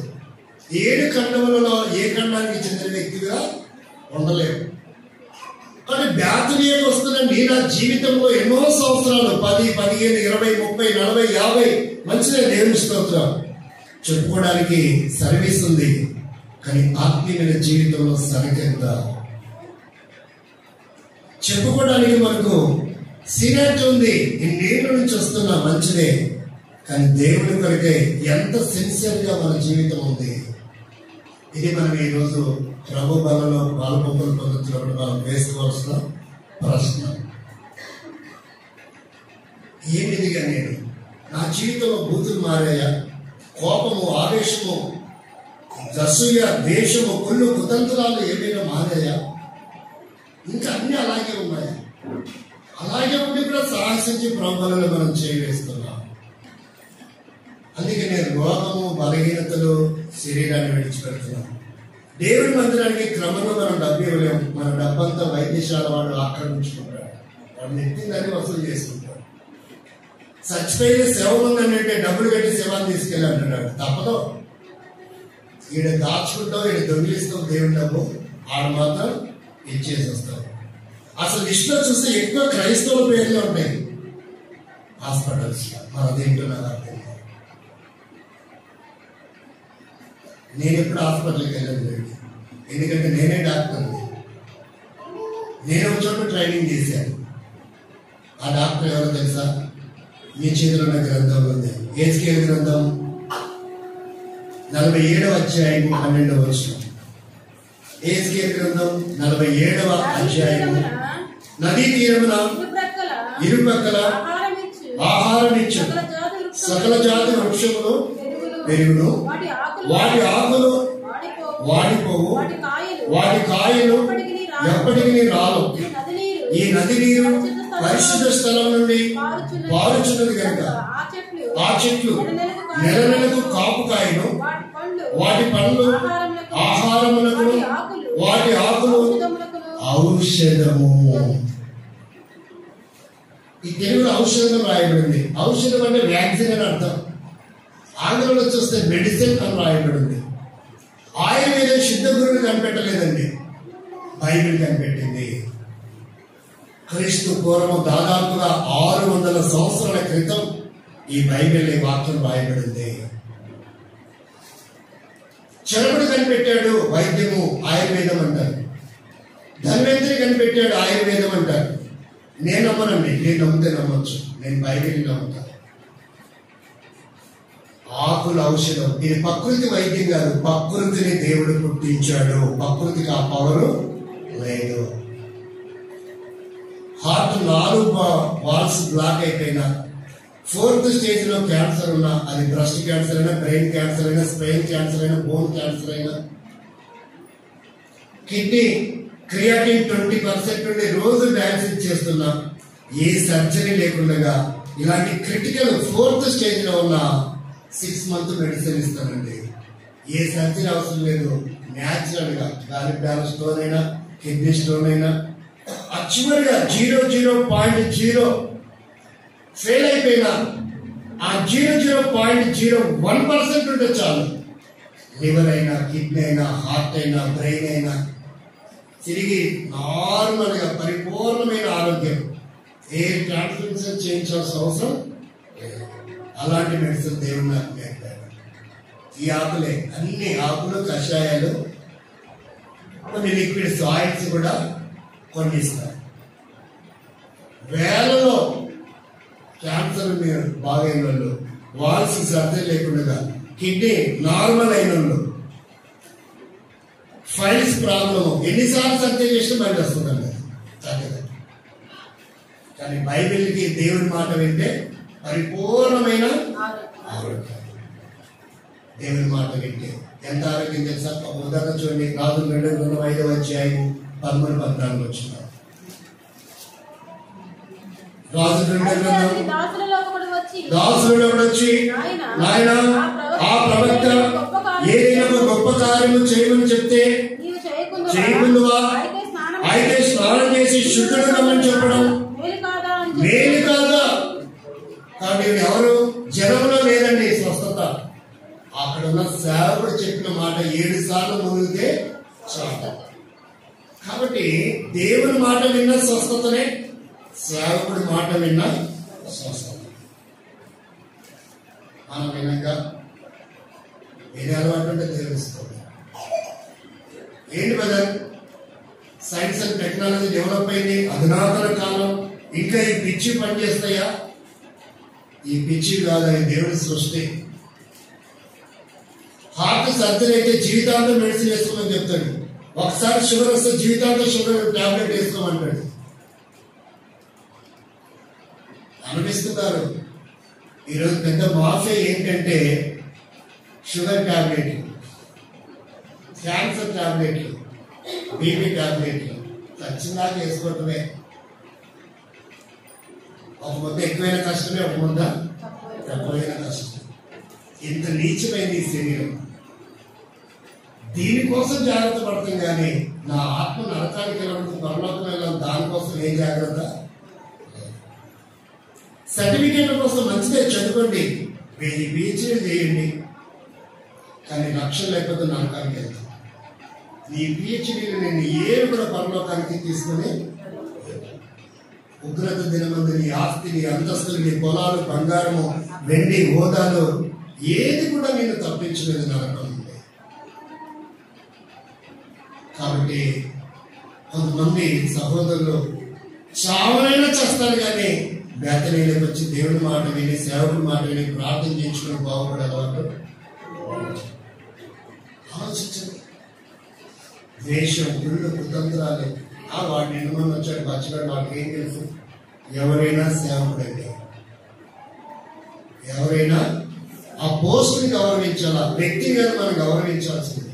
7 ఖండములలో ఏ ఖండానికి చెందిన వ్యక్తిగా ఉండలేము. కానీ బేతనీయకు వస్తున్న నా జీవితంలో ఎన్నో సంవత్సరాలు, 10, 15, 20, 30, 40, 50 మంచిగా దేవుని స్తోత్రం చెప్పుకోవడానికి సర్వీస్ ఉంది. కానీ ఆత్మీయమైన జీవితంలో సరికెంత చెప్పుకోవడానికి మనకు సీనియారిటీ ఉంది. ఇన్నేళ్ళ నుంచి వస్తున్నా మంచిదే, కానీ దేవుడి కొరకే ఎంత సిన్సియర్ గా మన జీవితం ఉంది. ఇది మనం ఈరోజు ప్రభు బలలో పాల్పొందులు పొందుతున్నప్పుడు మనం వేసుకోవాల్సిన ప్రశ్న. ఏమిదిగా నేను నా జీవితంలో బూతులు మారాయా? కోపము, ఆవేశము, అసూయ, ద్వేషము, కుళ్ళు కుతంత్రాలు ఏమైనా మారాయా? అలాగే ఉన్నాయి. అలాగే ఉండి కూడా సాహసించి ప్రభువులను మనం చేయవేస్తున్నాం. అందుకే రోగము, బలహీనతలు శరీరాన్ని విడిచిపెడుతున్నాం. దేవుడి మందిరానికి క్రమంలో మనం డబ్బు ఇవ్వలేము. మన డబ్బంతా వైద్యశాల వాడు ఆక్రమించుకుంటాడు. వాడు నెట్టిందని వసూలు చేసుకుంటాడు. చచ్చిపోయిన శవం ఉందంటే డబ్బులు కట్టి శవాన్ని తీసుకెళ్ళి అంటున్నాడు. తప్పదు. ఈడ దాచుకుంటాం, ఈడ దొంగిలిస్తాం దేవుడి డబ్బు, ఆడు మాత్రం ఇచ్చేసి వస్తాం. అసలు లిస్టులో చూస్తే ఎక్కువ క్రైస్తవుల పేర్లే ఉంటాయి హాస్పిటల్స్. మనదేంటో నాకు అర్థం. నేను ఎప్పుడు హాస్పిటల్కి వెళ్ళలేదు, ఎందుకంటే నేనే డాక్టర్ని. నేను ఒక చోట ట్రైనింగ్ చేశాను. ఆ డాక్టర్ ఎవరో తెలుసా? మీ చేతిలో ఉన్న గ్రంథం ఉంది. ఏజ్కేల్ గ్రంథం 47వ అధ్యాయం 12వ వచనం. ఏజ్కేల్ గ్రంథం 47వ అధ్యాయం. నదీ తీరమున ఇరుపక్కల ఆహారం ఇచ్చు సకల జాతి వృక్షములు పెరుగును, వాటి ఆకులు వాడిపోవు, వాటి కాయలు ఎప్పటికీ రాలు. ఈ నది నీరు పరిశుద్ధ స్థలం నుండి పారుచున్నది కనుక ఆ చెట్లు నెల నెలకు కాపు కాయను, వాటి పండ్లు ఆహారములకు, వాటి ఆకులు ఔషధము. ఈ తెలుగులో ఔషధం రాయబడింది. ఔషధం అంటే వ్యాక్సిన్ అని అర్థం. ఆంగ్లంలో చూస్తే మెడిసిన్ అని రాయబడింది. ఆయుర్వేదం సిద్ధ గురువుని కనిపెట్టలేదండి, బైబిల్ కనిపెట్టింది. క్రీస్తు పూర్వం దాదాపుగా 600 సంవత్సరాల క్రితం ఈ బైబిల్ ఈ వాక్యం రాయబడింది. చరకుడు కనిపెట్టాడు వైద్యము, ఆయుర్వేదం అంటారు. ధన్వంతరి కనిపెట్టాడు, ఆయుర్వేదం అంటారు. నేను నమ్మనండి, నేను నమ్మితే నమ్మొచ్చు. నేను బైబిల్ నమ్ముతాను. ఆకుల ఔషధం. ఇది ప్రకృతి వైద్యం కాదు. ప్రకృతిని దేవుడు పుట్టించాడు. ప్రకృతికి ఆ పవరు లేదు. హార్ట్ 4 వాల్స్ బ్లాక్ అయిపోయినా, 4th స్టేజ్ లో క్యాన్సర్ ఉన్నా, అది బ్రెస్ట్ క్యాన్సర్ అయినా, బ్రెయిన్ క్యాన్సర్ అయినా, స్పెయిన్ క్యాన్సర్ అయినా, బోన్ క్యాన్సర్ అయినా, కిడ్నీ క్రియాటిన్ 20% నుండి రోజు డయాలసిస్ చేస్తున్నా, ఏ సర్జరీ లేకుండా ఇలాంటి క్రిటికల్ 4th స్టేజ్ లో ఉన్న 6 month మెడిసిన్ ఇస్తానండి. ఏ సర్జరీ అవసరం లేదు. న్యాచురల్ గా గాలిబ్లాడర్ స్టోన్ అయినా, కిడ్నీ స్టోన్ అయినా, చివరిగా 0.0 ఫెయిల్ అయిపోయినా ఆ 0.01% ఉంటే చాలు. లివర్ అయినా, కిడ్నీ అయినా, హార్ట్ అయినా, బ్రెయిన్ అయినా తిరిగి నార్మల్ గా పరిపూర్ణమైన ఆరోగ్యం. ఏ ట్రాన్స్మిషన్ చేయించాల్సిన అవసరం లేదు. అలాంటి మెడిసిన్ దేవుడు నాకు నేర్పాడు. ఈ ఆకులే, అన్ని ఆకులు, కషాయాలు, కొన్ని లిక్విడ్స్, ఆయిల్స్ కూడా కొన్ని ఇస్తారు. వేలలో క్యాన్సర్ మీరు బాగైన వాళ్ళు, వాల్స్ సర్జరీ లేకుండా, కిడ్నీ నార్మల్ అయిన వాళ్ళు, ఫైల్స్ ప్రాబ్లమ్ ఎన్నిసార్లు సర్జరీ చేసినా బయట వస్తుందండి. కానీ బైబిల్కి దేవుడి మాట వింటే పరిపూర్ణమైన ఆరోగ్యం. దేవుడి మాట వింటే ఎంత ఆరోగ్యం తెలుసా? ఒక ఉదాహరణ చూడండి. రాజుల 2:5వ అధ్యాయం 13-14 వచ్చిన. రాజుల 2 దాసులు వచ్చి, నాయన ఆ ప్రవక్త ఏదైనా గొప్ప కార్యము చేయమని చెప్తే చేయకుందువా? అయితే స్నానం చేసి శుద్ధుడు కమ్మని చెప్పడం మేలు కాదా? కాబట్టి ఎవరు జనంలో లేదండి స్వస్థత. అక్కడ ఉన్న సేవకుడు చెప్పిన మాట 7 సార్లు మునిగితే చాలు. కాబట్టి దేవుని మాట విన్న స్వస్థతనే, సేవకుడి మాట విన్న స్వస్థత. మనం వినక ఏది అలవాటు అంటే తెలుస్తుంది. ఏంటి brother, science and technology develop అయింది, అధునాతన కాలం, ఇంకా ఈ పిచ్చి పనిచేస్తాయా? ఈ పిచ్చి కాదు, అది దేవుడి సృష్టి. హార్ట్ సర్జరీ అయితే జీవితాంతం మెడిసిన్ వేసుకోమని చెప్తాడు. ఒకసారి షుగర్ వస్తే జీవితాంతం షుగర్ టాబ్లెట్ వేసుకోమంటాడు. అనిపిస్తున్నారు. ఈరోజు పెద్ద మాఫియా ఏంటంటే షుగర్ టాబ్లెట్లు, క్యాన్సర్ టాబ్లెట్లు, బీపీ టాబ్లెట్లు, ఖచ్చితంగా వేసుకోవటమే. ఒక ముద్ద ఎక్కువైన కష్టమే, ఒక ముద్ద తక్కువైన కష్టం. ఇంత నీచమైంది ఈ శరీరం. దీనికోసం జాగ్రత్త పడతాం కానీ నా ఆత్మ నరకానికి వెళ్ళడం, పరలోకం వెళ్ళడం, దానికోసం ఏం జాగ్రత్త? సర్టిఫికేట్ కోసం మంచిదే, చదువుకోండి, PhD చేయండి, కానీ రక్షణ లేకపోతే నరకానికి వెళ్తాం. నీ PhDలు నేను ఏమి కూడా పరలోకానికి తీసుకుని, ఉగ్రత దినమందు నీ ఆస్తి, నీ అంతస్తులు, నీ పొలాలు, బంగారము, వెండి, హోదాలు ఏది కూడా నేను తప్పించలేదు నరకం. కాబట్టి కొంతమంది సహోదరులు చావైనా చేస్తారు కానీ బేతనీలకు వచ్చి దేవుడి మాట విని, సేవకుడి మాట విని, ప్రార్థన చేయించుకుని బాగుపడే అలవాటు. ఆలోచించండి. ద్వేషం, గుళ్ళు, కుతంత్రాలు, వాడిని ఎన్నుమని వచ్చాడు బచ్చగాడు, వాడికి ఏం తెలుసు? ఎవరైనా సేవకుడండి, ఎవరైనా ఆ పోస్టుని గౌరవించాలా, వ్యక్తిని కానీ మనం గౌరవించాల్సింది.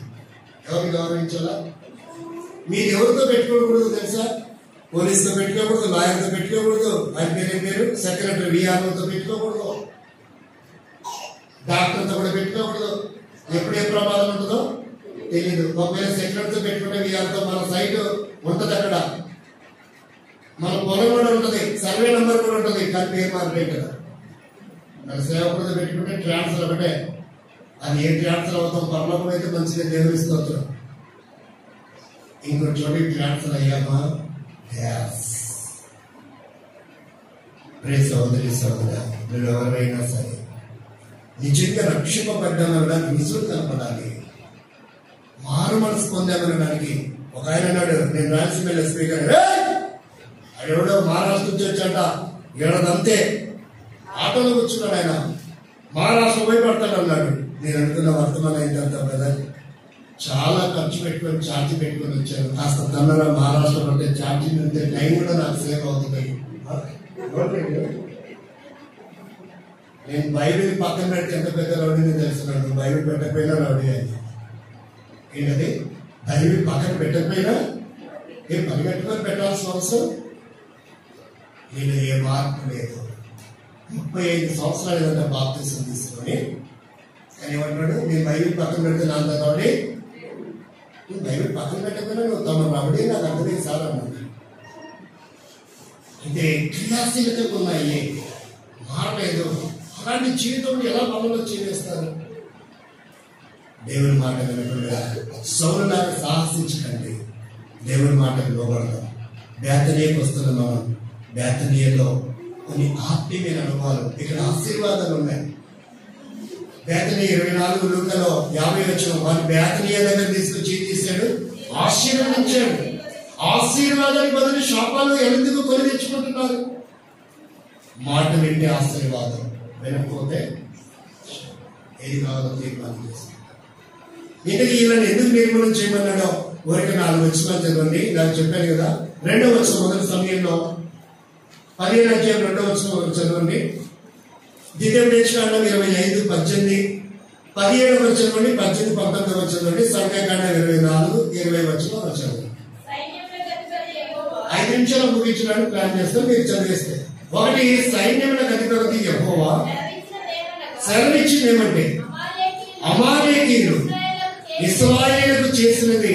ఎవరిని గౌరవించాలా? మీరు ఎవరితో పెట్టుకోకూడదు తెలుసా? పోలీసుతో పెట్టుకోకూడదు, లాయర్తో పెట్టుకోకూడదు, ఆయన పేరు సెక్రటరీ విఆర్ఓతో పెట్టుకోకూడదు, డాక్టర్తో కూడా పెట్టుకోకూడదు. ఎప్పుడు ఏ ప్రమాదం ఉంటుందో తెలీదు. ఒకవేళ సెక్రటరీతో పెట్టుకుంటే విఆర్తో మన సైట్ ఉంటుంది, అక్కడ మన పొలం కూడా ఉంటుంది, సర్వే నెంబర్ కూడా ఉంటుంది, కానీ పేరు మారిపోయి కదా. మన సేవకుడితో పెట్టుకుంటే ట్రాన్స్ఫర్ ఒకటే. అది ఏ ట్రాన్స్ఫర్ అవుతాం? పరలోకం అయితే మంచిగా దేవుని స్తోత్రం. ఇంకో చోటికి ట్రాన్స్ఫర్ అయ్యామా? సోదరి సోదర, మీరు ఎవరైనా సరే నిజంగా రక్షింపబడ్డామనడానికి రుజువు కనపడాలి. మారు మనసు పొందామనడానికి. ఒక ఆయన అన్నాడు, నేను రాయలసీమ స్పీకర్, ఎవడో మహారాష్ట్ర నుంచి వచ్చాట, ఏడాదంతే ఆటోలో కూర్చున్నాడు ఆయన, మహారాష్ట్ర పోయి పడతాడు అన్నాడు. నేను అనుకున్న వర్తమానం ఏంటంటే కదా, చాలా ఖర్చు పెట్టుకొని ఛార్జీ పెట్టుకొని వచ్చాను, కాస్త తొందరగా మహారాష్ట్ర పడితే ఛార్జీ ఉంటే టైం కూడా నాకు సేవ్ అవుతుంది. నేను బైబిల్ పక్కన పెడితే ఎంత పెద్ద రౌడీని తెలుసుకున్నాను. బైబిల్ పెట్టకపోయినా రౌడీ అయింది. ఏంటది? బైబిల్ పక్కన పెట్టకపోయినా నేను పరిగెట్టుకొని పెట్టాల్సిన అవసరం నేను ఏ మార్పు లేదు. 35 సంవత్సరాలు ఏదంటే బాప్తిసం తీసుకొని, కానీ ఏమంటాడు, నేను బైబిల్ పక్కన పెడితే నా అంత రౌడీ, నువ్వు బైబిల్ పక్కన పెట్టకపోయినా నువ్వు తమ రౌడీ, నాకు అర్థమైంది సార్ అన్నాడు. అంటే క్రియాశీలతకు ఉన్నాయి, మారలేదు. అలాంటి జీవితంలో ఎలా పనులు చేస్తారు? దేవుని మాట వినకుండా సౌలులాగా సాహసించకండి, దేవుని మాటకు లోబడతాం. బేతనీయకు వస్తున్నాం మనం. బేతనీయలో కొన్ని ఆత్మీయమైన అనుభవాలు, ఇక్కడ ఆశీర్వాదాలు ఉన్నాయి. బేతనీయ 24 లూకాలో 50 వచ్చిన వారు బేతనీయ దగ్గర తీసుకొచ్చి తీశాడు, ఆశీర్వదించాడు. ఆశీర్వాదానికి బదులు శాపాలు ఎందుకు కొని తెచ్చుకుంటున్నారు? మాట వింటే ఆశీర్వాదం, వినకపోతే ఏది కావాలో తీర్మానం చేస్తారు. ఇంతకీ వీళ్ళని ఎందుకు నిర్మూలన చేయమన్నాడో ఊరికి 4 వచనాలు చదవండి. నాకు చెప్పాను కదా, 2వ వచనం మొదటి సమయంలో 15వ అధ్యాయం 2వ వచనం చదవండి. ద్వితీయోపదేశకాండం 25:18, 17వ వచనం నుండి 18, 19వ వచనం నుండి, సంఖ్యాకాండం 24, 20 వచనం చదవండి. 5 నిమిషాలు ముగించడానికి ప్లాన్ చేస్తాం, మీరు చదివేస్తే. ఒకటి, సైన్యముల అధిపతి యెహోవా సెలవిచ్చింది ఏమంటే, అమాలేకీయులు ఇశ్రాయేలుకు చేసినది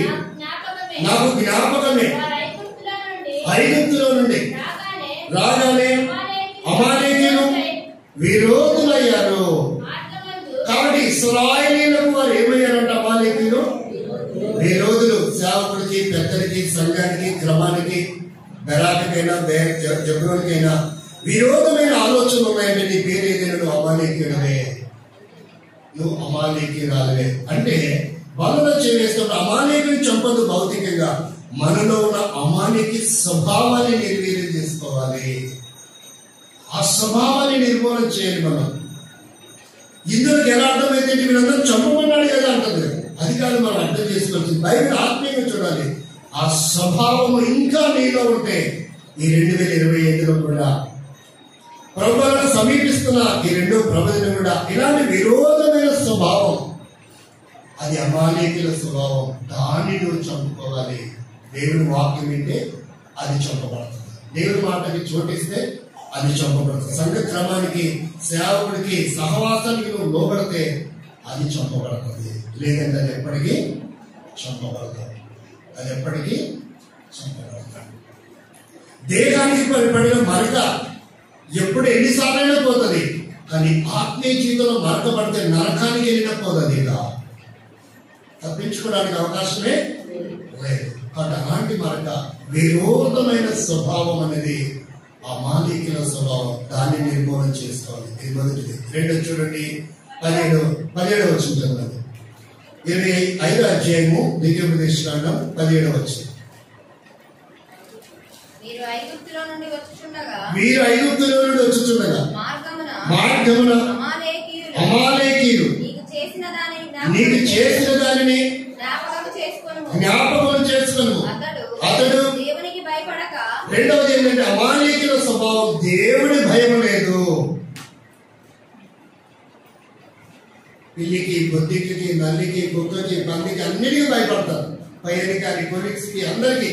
నాకు జ్ఞాపకమే. ఐగుప్తులో నుండి రాగానే అమాలేకీయులు విరోధులయ్యారు. కాబట్టి ఇశ్రాయేలీయులకు వారు ఏమయ్యారంట? అమాలేకీయులు విరోధులు. సేవకుడికి, పెద్దలకి, సంఘానికి, క్రమానికి, బెరాకైనా జబ్రోనికైనా విరోధమైన ఆలోచనలు ఉన్నాయంటే నీ పేరు ఏదైనా నువ్వు అమాలేకీయుడవే, నువ్వు అమాలేకీయురాలవే. అంటే వాళ్ళలో చేస్తున్నప్పుడు అమాలేకుని చంపదు భౌతికంగా, మనలో ఉన్న అమాలేకి స్వభావాన్ని నిర్వీర్యం చేసుకోవాలి. ఆ స్వభావాన్ని నిర్మూలన చేయాలి మనం. ఇందులోకి ఎలా అర్థమైతే వీళ్ళందరూ చంపమన్నాడు కదా అంటుంది, అది కాదు మనం అర్థం చేసుకోవచ్చు. బైబిల్ ఆత్మీయంగా చూడాలి. ఆ స్వభావము ఇంకా నీలో ఉంటే ఈ 2025లో కూడా ప్రభువులను సమీపిస్తున్న ఈ 2వ ప్రభుత్వం కూడా ఇలాంటి విరోధమైన స్వభావం, అది అమాలేకుల స్వభావం, దాన్ని నువ్వు చంపుకోవాలి. దేవుని వాక్యం ఏంటే అది చంపబడుతుంది. దేవుని మాటకి చోటిస్తే అది చంపబడుతుంది. సంఘ క్రమానికి, సేవకుడికి, సహవాసానికి నువ్వు లోబడితే అది చంపబడుతుంది. లేదంటే అది ఎప్పటికీ చంపబడతాడు. అది ఎప్పటికీ చంపబడతాడు. దేహానికి పడిన మరక ఎప్పుడు ఎన్నిసార్లైనా పోతుంది, కానీ ఆత్మీయ జీవితంలో మరక పడితే నరకానికి వెళ్ళినా పోతుంది. ఇలా తప్పించుకోవడానికి అవకాశమే లేదు. కాబట్టి అలాంటి మరక విరోధమైన స్వభావం అనేది అమాలీకుల స్వభావం, దాన్ని నిర్మూలన చేసుకోవాలి. ఇది మొదటిది. రెండో చూడండి, 17వ వచనం. 25వ అధ్యాయము ద్వితీయోపదేశకాండం 17వ వచనం. మీరు ఐగుప్తులో నుండి వచ్చుచుండగా మార్గమున అమాలేకీయులు నీకు చేసిన దానిని జ్ఞాపకం చేసుకొనుము. అతడు దేవునికి భయపడక, రెండవది ఏంటంటే అమాలేకీయుల స్వభావం దేవుడి భయం లేదు. పిల్లికి, బొద్దికి, నల్లికి, కుక్కకి, పందికి అన్నిటికీ భయపడతారు. పైకి, కొలిక్స్కి, అందరికీ.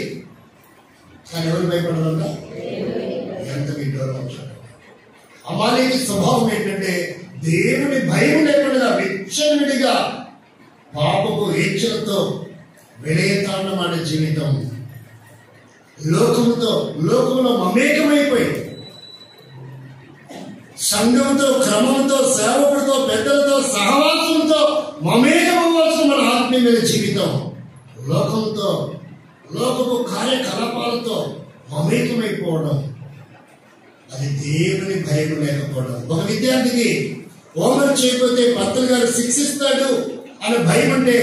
కానీ ఎవరు భయపడరు? ఎంత విడ్డూరం. అమాలేకీ స్వభావం ఏంటంటే దేవుని భయం లేకుండా విచ్చలవిడిగా పాపపు హేచ్ఛలతో విలయతాండమైన జీవితం, లోకంలో మమేకమైపోయి సంఘంతో, క్రమంతో, సేవకుడితో, పెద్దలతో, సహవాసంతో మమేకమవ్వాల్సిన మన ఆత్మీయ జీవితం లోకపు కార్యకలాపాలతో మమేకమైపోవడం, అది దేవుని భయం లేకపోవడం. ఒక విద్యార్థికి హోంవర్క్ చేయకపోతే పంతులు గారు శిక్షిస్తాడు అనే భయం అంటే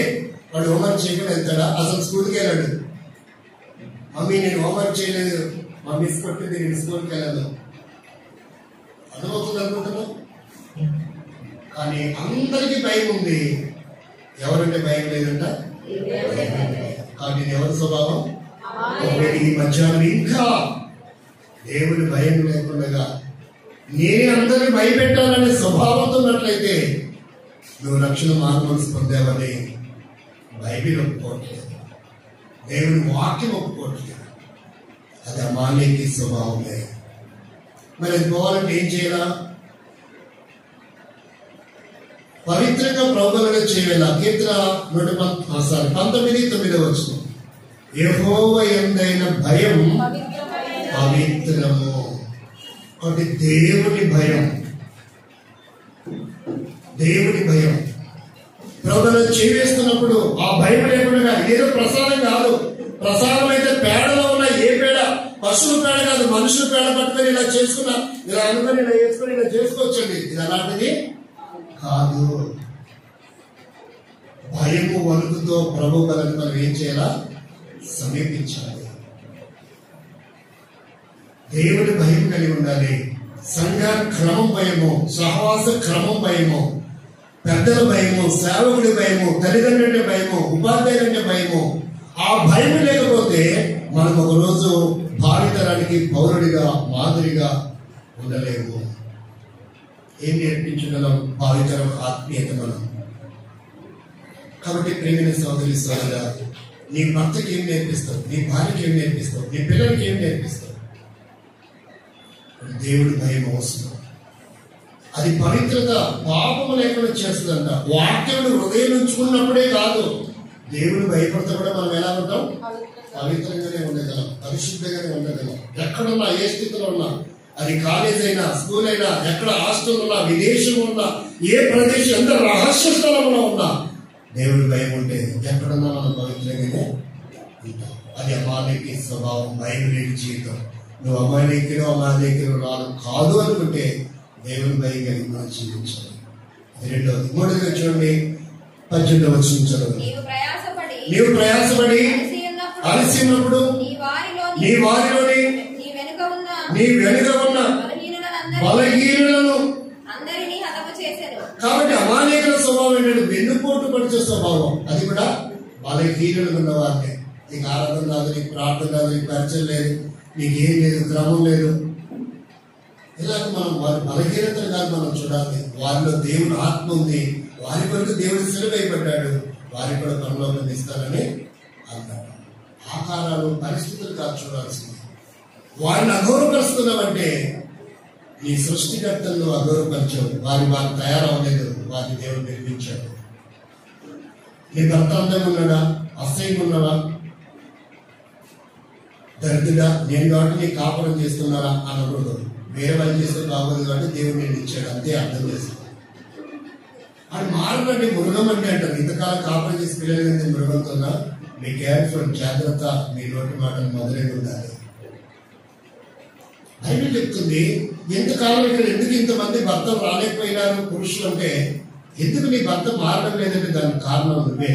వాడు హోంవర్క్ చేయకుండా వెళ్తాడా? అసలు స్కూల్కి వెళ్ళాడు. మమ్మీ నేను హోంవర్క్ చేయలేదు, మా మిస్ కొట్టింది, నేను స్కూల్కి వెళ్ళాను. అర్థమవుతుంది అనుకుంటున్నా? కానీ అందరికీ భయం ఉంది. ఎవరంటే భయం లేదంట? కానీ ఎవరి స్వభావం? ఈ మధ్యాహ్నం ఇంకా దేవుని భయం లేకుండా నేనే అందరినీ భయపెట్టాలనే స్వభావంతో ఉన్నట్లయితే నువ్వు రక్షణ మార్గం పొందావని బైబిల్ ఒప్పుకోవట్లేదు, దేవుని వాక్యం ఒప్పుకోవట్లేదు. అది అమాలేకీ స్వభావమే. మరి అది పోవాలంటే ఏం చేయాలా? పవిత్రంగా ప్రభువుగా చేయాల. కీర్తన 19:9 యెహోవా యందైన భయం పవిత్రము. అది దేవుని భయం. ప్రభువులో చేవేస్తున్నప్పుడు ఆ భయం లేకుండా ఏదో ప్రసాదం కాదు. ప్రసాదం అయితే పేడలో ఉన్న ఏ పేడ, పశువుల పేడ కాదు, మనుషుల పేడ పట్టుకొని ఇలా చేసుకున్నా, ఇలా అనుకుని ఇలా వేసుకొని ఇలా చేసుకోవచ్చండి. ఇది అలాంటిది కాదు. భయము వణుకుతో ప్రభు బలను మనం ఏం చేయాలా? సమీపించాలి. దేవుడి భయం కలిగి ఉండాలి. సంఘ క్రమం భయము, సహవాస క్రమం భయము, పెద్దల భయము, సేవకుడి భయము, తల్లిదండ్రుల భయము, ఉపాధ్యాయులంటే భయము. ఆ భయం లేకపోతే మనం ఒకరోజు భావితరానికి పౌరుడిగా, మాదిరిగా ఉండలేము. ఏం నేర్పించగలం? భావితరం ఆత్మీయత మనం. కాబట్టి ప్రేమిని సోదరి సోదరుడా, నీ భర్తకి ఏం నేర్పిస్తావు? నీ భార్యకి ఏం నేర్పిస్తావు? నీ పిల్లలకి ఏం నేర్పిస్తావు? దేవుడి భయం అవసరం. అది పవిత్రత, పాపము లేకుండా చేస్తుందంట. వాక్యం హృదయం ఉంచుకున్నప్పుడే కాదు, దేవుడు భయపడితే కూడా మనం ఎలా ఉంటాం? పవిత్రంగానే ఉండగలం, పరిశుద్ధంగానే ఉండగలం. ఎక్కడున్నా, ఏ స్థితిలో ఉన్నా, అది కాలేజ్ అయినా, స్కూల్ అయినా, ఎక్కడ హాస్టల్ ఉన్నా, విదేశం ఉన్నా, ఏ ప్రదేశం, ఎంత రహస్య స్థలంలో ఉన్నా, దేవుడి భయం ఉంటే ఎక్కడున్నా మనం పవిత్రంగానే ఉంటాం. అది అమాలేకీ స్వభావం, భయం లేని జీవితం. నువ్వు అమాలేకీలు రాదు కాదు అనుకుంటే దేవుని భయం కలిగి మనం జీవించాలి. రెండవది. మూడవది చూడండి, 18వ వచనం చదవండి. నీవు ప్రయాసపడి అలసినప్పుడు నీ వారిలోని నీ వెనుక ఉన్న బలహీనులను. కాబట్టి అమాలేకుల స్వభావం ఏంటంటే వెన్నుపోటు పడిచే స్వభావం. అది కూడా బలహీనులు ఉన్న వారిని. నీకు ఆరాధన రాదు, నీకు ప్రార్థన రాదు, నీకు పరిచయం లేదు, నీకేం లేదు, క్రమం లేదు. ఇలాగ మనం వారి బలహీనతలు కాదు మనం చూడాలి. వారిలో దేవుని ఆత్మ ఉంది. వారి కొరకు దేవుడు సిలువైపడ్డాడు. వారి కూడా పరలోకం ఇస్తారని అన్నాడు. ఆకారాలు, పరిస్థితులు కాదు చూడాల్సింది. వారిని అగౌరవపరుస్తున్నావంటే నీ సృష్టికర్తలను అగౌరవపరచవు. వారు తయారవలేదు, వారిని దేవుడు నిర్మించాడు. నీ భర్త అందంగా ఉన్నాడా, అసహ్యంగా ఉన్నాడా, దరిద్రుడా, నేను కాబట్టి నీ కాపురం చేస్తున్నారా అనకూడదు. వేరే వాళ్ళు చేస్తే బాగోదు కాబట్టి దేవుడు నేను ఇచ్చాడు, అంతే అర్థం చేసుకో. అది మారనండి, మృగం అంటే అంటారు. ఇంతకాలం కాపురం చేసి పిల్లలు మృగంతో మీ కేర్ఫుల్, జాగ్రత్త, మీ నోటి మాటలు మొదలై ఉండాలి. బైబిల్ చెప్తుంది, ఎంతకాలం ఇక్కడ ఎందుకు ఇంతమంది భర్తలు రాలేకపోయినారు పురుషులు అంటే, ఎందుకు నీ భర్త మారడం లేదంటే దానికి కారణం నువ్వే.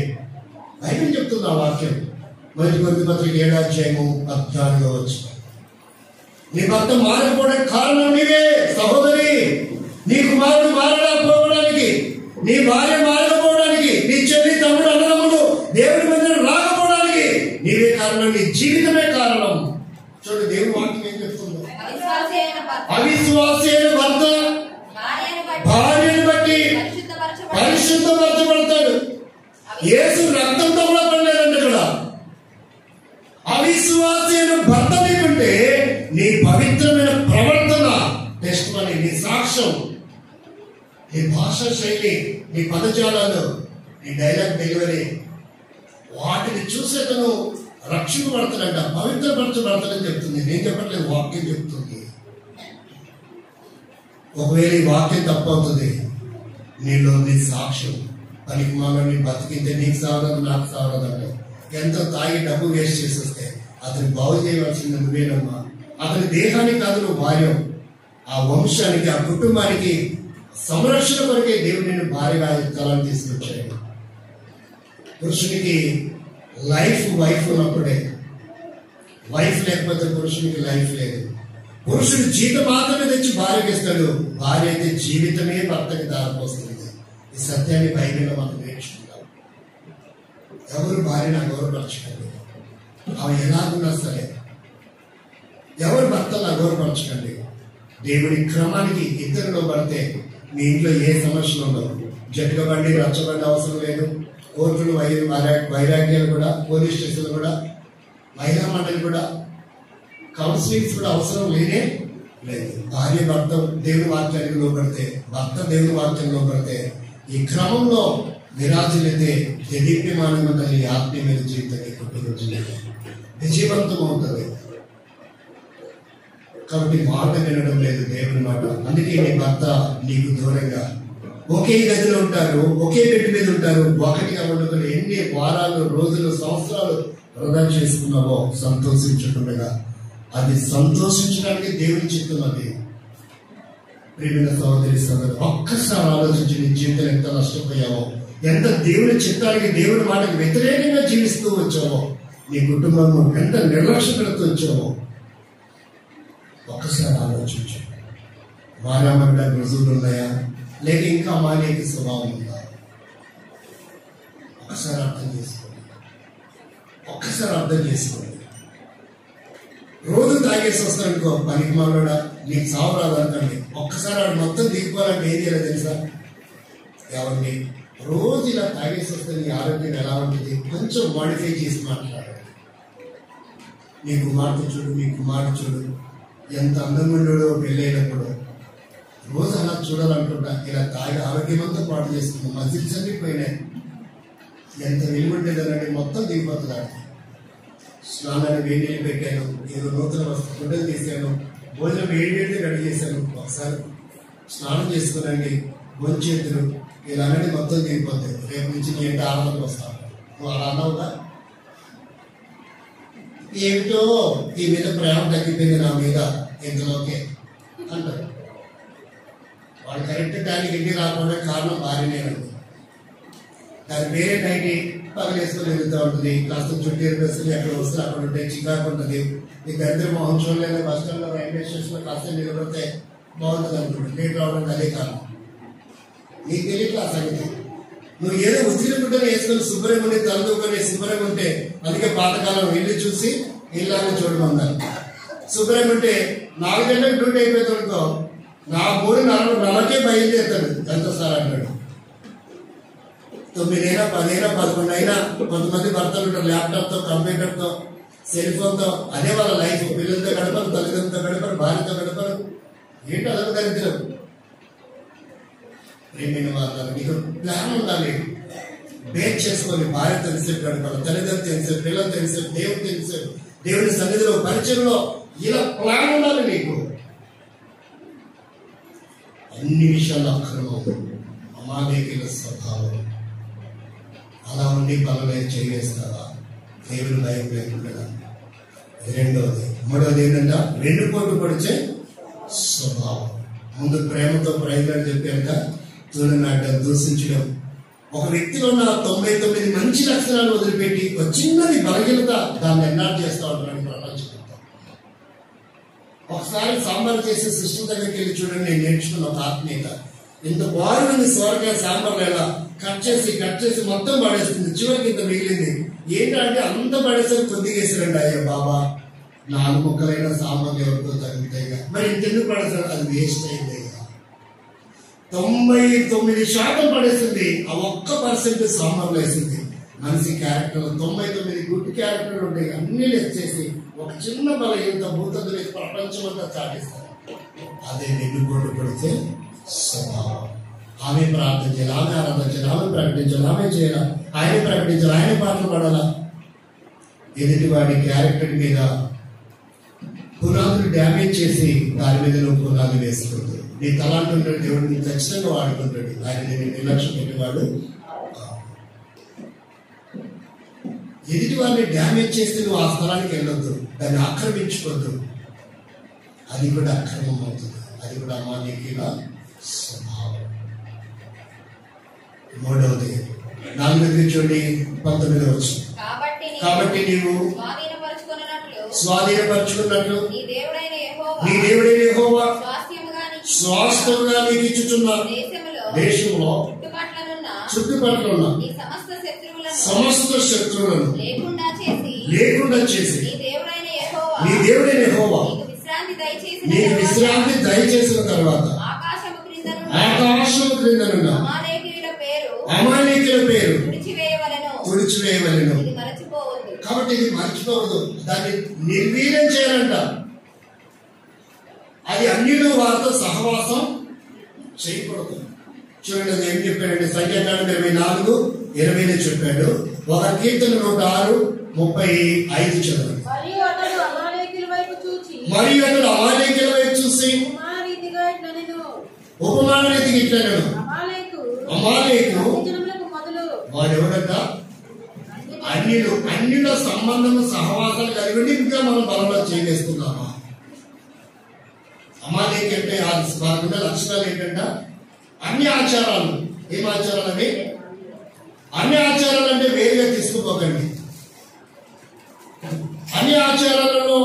బైబిల్ చెప్తుంది ఆ వాక్యం. మొదటి కొరింథీ పత్రిక 7వ అధ్యాయము 14వ వచనం. నీ భర్త మారకపోవడానికి కారణం నీవే సహోదరి. నీ కుమారుడు మారకపోవడానికి, నీ భార్య మారకపోవడానికి, నీ చెల్లి, తమ్ముడు, అన్నదమ్ముడు దేవుడి మందిరం రాకపోవడానికి నీవే కారణం, నీ జీవితమే కారణం. చూడండి దేవుడి వాక్యం ఏం చెప్తుందో. అవిశ్వాసి అయిన భర్త భార్యను బట్టి పరిశుద్ధపరచబడతాడు. యేసు రక్తంతో కూడా పడలేదంటే ఇక్కడ. అవిశ్వాసి అయిన భర్త నీకుంటే నీ పవిత్రమైన ప్రవర్తన, టెస్ట్ పని, నీ సాక్ష్యం, నీ భాషా శైలి, నీ పదజాలాలు, నీ డైలాగ్ డెలివరీ, వాటిని చూసేతను రక్షింపబడతాడంట, పవిత్రపరచబడతాడని చెప్తుంది. నేను చెప్పట్లేదు, వాక్యం చెప్తుంది. ఒకవేళ ఈ వాక్యం తప్పవుతుంది, నీలో నీ సాక్ష్యం పనికి మానవుని బతికితే నీకు సావదు, నాకు సావదు అంటే. ఎంతో తాగి డబ్బు వేస్ట్ చేసి వస్తే అతను బాగు చేయవలసింది నువ్వేనమ్మా. అతని దేహానికి కాదు నువ్వు భార్య. ఆ వంశానికి, ఆ కుటుంబానికి సంరక్షణ కొరకే దేవుడు నిన్ను భార్యగా కాలాన్ని తీసుకొచ్చాడు. పురుషునికి వైఫ్ ఉన్నప్పుడే. వైఫ్ లేకపోతే పురుషునికి లైఫ్ లేదు. పురుషుడు జీతం మాత్రమే తెచ్చి భార్యకి ఇస్తాడు, భార్య అయితే జీవితమే భర్తకి దారిపోస్తుంది. ఈ సత్యాన్ని బైబిల్లో మనం నేర్చుకుంటాం. ఎవరు భార్యను అగౌరవపరచకండి, అవి ఎలాగున్నా సరే. ఎవరు భర్తను అగౌరవపరచకండి. దేవుడి క్రమానికి ఇద్దరిలో పడితే మీ ఇంట్లో ఏ సమస్యలు ఉండవు. జట్టుకబండి, రచ్చబండి అవసరం లేదు. కోర్టులు, వైరాగ్యాలు కూడా, పోలీస్ స్టేషన్లు కూడా, మహిళా మండలి కూడా, కౌన్సిలింగ్స్ కూడా అవసరం లేనే లేదు. భార్య భర్త దేవుని వాక్యానికి లోపడితే, భర్త దేవుని వాక్యం లోపడితే, ఈ క్రమంలో విరాజులైతే దేదీప్యమానంగా కలిగి ఆత్మీయమైన జీవితాన్ని కుటుంబ విజయవంతం అవుతుంది. కాబట్టి మాట వినడం లేదు దేవుని మాట. అందుకే నీ భర్త నీకు దూరంగా ఒకే గదిలో ఉంటారు, ఒకే బెడ్ మీద ఉంటారు, ఒకటిగా వండుకొని ఎన్ని వారాలు, రోజులు, సంవత్సరాలు వృధా చేసుకున్నావో సంతోషించుకుండగా, అది సంతోషించడానికి దేవుని చిత్తమది. ప్రియమైన సహోదరి సహోదరు, ఒక్కసారి ఆలోచించి నీ జీవితం ఎంత నష్టపోయావో, ఎంత దేవుని చిత్తానికి, దేవుని మాటకి వ్యతిరేకంగా జీవిస్తూ వచ్చావో, నీ కుటుంబం ఎంత నిర్లక్ష్య పెడుతూ వచ్చావో ఒక్కసారి ఆలోచించు. మారామడ్డ రుజువులు ఉన్నాయా, లేక ఇంకా మానేకి స్వభావం ఉందా? ఒక్కసారి అర్థం చేసుకోండి. రోజు తాగేసి వస్తానుకో, పనికి మాలోడా నీకు సావు రాదనుకోండి. ఒక్కసారి ఆడు మొత్తం దిగిపోవాలంటే ఏం చేయాలి తెలుసా? ఎవరిని రోజు ఇలా తాగేసి వస్తే నీ ఆరోగ్యం ఎలా ఉంటుంది? కొంచెం మాడిఫై చేసి మాట్లాడాలి. నీ కుమార్తె చూడు ఎంత అందంగా ఉండేడో పెళ్ళైనప్పుడు. రోజు అలా చూడాలనుకుంటా, ఇలా తాగి ఆరోగ్యమంతా పాటు చేసుకున్నాం, మజిల్స్ అన్ని పోయినాయి. ఎంత విలువంటేదనండి, మొత్తం దిగిపోతున్నాడు. స్నానాన్ని వేడి పెట్టాను, ఏదో నూతన గుడ్డలు తీసాను, భోజనం వేడి రెడీ చేశాను. ఒకసారి స్నానం చేసుకునండి, భోంచేతులు ఇలా అనేది మొత్తం దిగిపోతాయి. రేపు నుంచి నీ ఎంత ఆనందం వస్తాను. నువ్వు అలా అన్నావుగా, ఏమిటో ఈ మీద ప్రేమ తగ్గిపోయింది నా మీద ఇంతలోకే అంటారు. వాడు కరెక్ట్ టైంకి ఇంటికి రాకుండా కారణం భార్యనేనండి. దాని వేరే నైట్ పగలేసుకొని వెళ్తూ ఉంటుంది. కాస్త చుట్టూ వేసుకుని ఎక్కడ వస్తే అక్కడ ఉంటే చికాకు ఉంటుంది. ఈ దరిద్ర మోహన్ చూడలేదు. బస్ స్టాండ్లో, రైల్వే స్టేషన్లో కాస్త నిలబడితే బాగుంటుంది అనుకుంటుంది. లేట్ రావడానికి అదే కారణం. నీకు తెలియట్లా సంగతి. నువ్వు ఏదో ఉచిత గుడ్డలు వేసుకొని శుభ్రంగా ఉండి, తలదూకొని శుభ్రంగా ఉంటే, అందుకే పాతకాలం ఇల్లు చూసి ఇల్లాన్ని చూడమన్నారు. శుభ్రంగా ఉంటే 4 గంటలకు డ్యూటీ అయిపోతాడుకో, నా 3:40కే బయలుదేరుతాడు. ఎంత సార్ అంటాడు. 9 అయినా 10 అయినా 11 అయినా కొంతమంది భర్తలు ఉంటారు ల్యాప్టాప్ తో, కంప్యూటర్ తో, సెల్ ఫోన్ తో. అదే వాళ్ళ లైఫ్. పిల్లలతో గడపరు, తల్లిదండ్రులు ఏంటో అదొక దరిద్రం. ప్రేమైన వాళ్ళ నీకు ప్లాన్ ఉండాలి. బేక్ చేసుకొని భార్య తెలిసేపు గడపాలి, తల్లిదండ్రులు తెలిసేపు, పిల్లలు తెలిసేపు, దేవుడు తెలిసేపు, దేవుని సన్నిధిలో పరిచయంలో ఇలా ప్లాన్ ఉండాలి నీకు. అన్ని విషయాలు అక్రమం, అమాయకుల స్వభావం. అలా ఉండి పనులే చేయవేస్తావా? దేవుని భయం లేకుండా. రెండవది. మూడవది ఏంటంటే వెన్నుపోటు పొడిచే స్వభావం. ముందు ప్రేమతో ప్రయోజనాలు చెప్పాక తూలనాటం, దూషించడం. ఒక వ్యక్తిలో ఉన్న 99 మంచి లక్షణాలు వదిలిపెట్టి ఒక చిన్నది బలహీనత దాన్ని ఎన్నాడు చేస్తూ ఉంటాడు ప్రపంచం. ఒకసారి సాంబార్ చేసే సిస్టమ్ దగ్గరికి వెళ్ళి చూడండి. నేను నేర్చుకున్న ఒక ఆత్మీయత. ఇంత బాగుంది సోరకాయ సాంబార్ ఎలా కట్ చేసి మొత్తం పడేస్తుంది. చివరికి ఇంత మిగిలింది. ఏంటంటే అంత పడేసరికి కొద్దిగా వేసారండి. అయ్యో బాబా, 4 ముక్కలైన సాంబార్లు ఎవరితో తగ్గుతాయిగా, మరి ఇంకెందుకు పడేసారు? అది వేస్ట్ అయింది. 99% పడేసింది, ఆ 1% సాంబార్లు వేసింది. మనిషి క్యారెక్టర్ 99 గుడ్ క్యారెక్టర్లు ఉంటాయి, అన్ని చేసి ఒక చిన్న బలహీనత భూతలు వేసి ప్రపంచం అంతా చాటిస్తారు. అదే నిన్నుకోటు పడితే స్వభావం. ఆమె ప్రార్థన చేయాలి, ఆమె ఆరాధన చేయాలి, ఆమె ప్రకటించాలి, ఆమె చేయాలి, ఆయన ప్రకటించాలి, ఆయన పాటలు పాడాలా. ఎదుటి వాడి క్యారెక్టర్ మీద పునాదులు డ్యామేజ్ చేసి దాని మీద నువ్వు పునాది వేసుకుంటుంది. నీ తలాంటి ఉంటాడు, దేవుడు నీ ఖచ్చితంగా వాడుకుంటాడు. ఆయన నేను నిర్లక్ష్యం పెట్టేవాడు. ఎదుటి వారిని డ్యామేజ్ చేస్తే నువ్వు ఆ స్థలానికి వెళ్ళొద్దు, దాన్ని ఆక్రమించుకోవద్దు. అది కూడా అక్రమం అవుతుంది. అది కూడా అమాయకుల స్వభావం. మూడవది 4వ చూడండి 19వ వచనం. కాబట్టి నీవు స్వాధీనపరుచుకున్నట్లు నీ దేవుడైన యెహోవా స్వాస్థ్యముగా నీకు ఇచ్చుచున్న దేశంలో చుట్టుపక్కల ఉన్న సమస్త శత్రువులను లేకుండా చేసి నీ దేవుడైన యెహోవా నీకు విశ్రాంతి దయచేసిన తర్వాత ఆకాశము క్రిందనున్న అమాలేకుల పేరు తుడిచివేయవలెను. కాబట్టి ఇది మర్చిపోవద్దు, దాన్ని నిర్వీర్యం చేయాలంట. అది అన్యులు వారితో సహవాసం చేయకూడదు. చూడండి అది ఏం చెప్పాడంటే సంఖ్యాకాండం 24:20 చెప్పాడు. ఒక కీర్తన 106:35 చదవండి. మరియు అతడు అమాలేకుల వైపు చూసి ఉపమాన రీతికి ఇట్లనెను, అమాలేకు వాడెవడట? అన్యుల సంబంధము సహవాసాలు కలిగి ఇంకా మనం బలంలో చేయవేస్తున్నామా? అమాలేకు అంటే వారికున్న లక్షణాలు ఏంటంటే అన్ని ఆచారాలు. ఏం ఆచారాలు అవి? అన్ని ఆచారాలు అంటే వేరుగా తీసుకుపోకండి. అన్ని ఆచారాలలో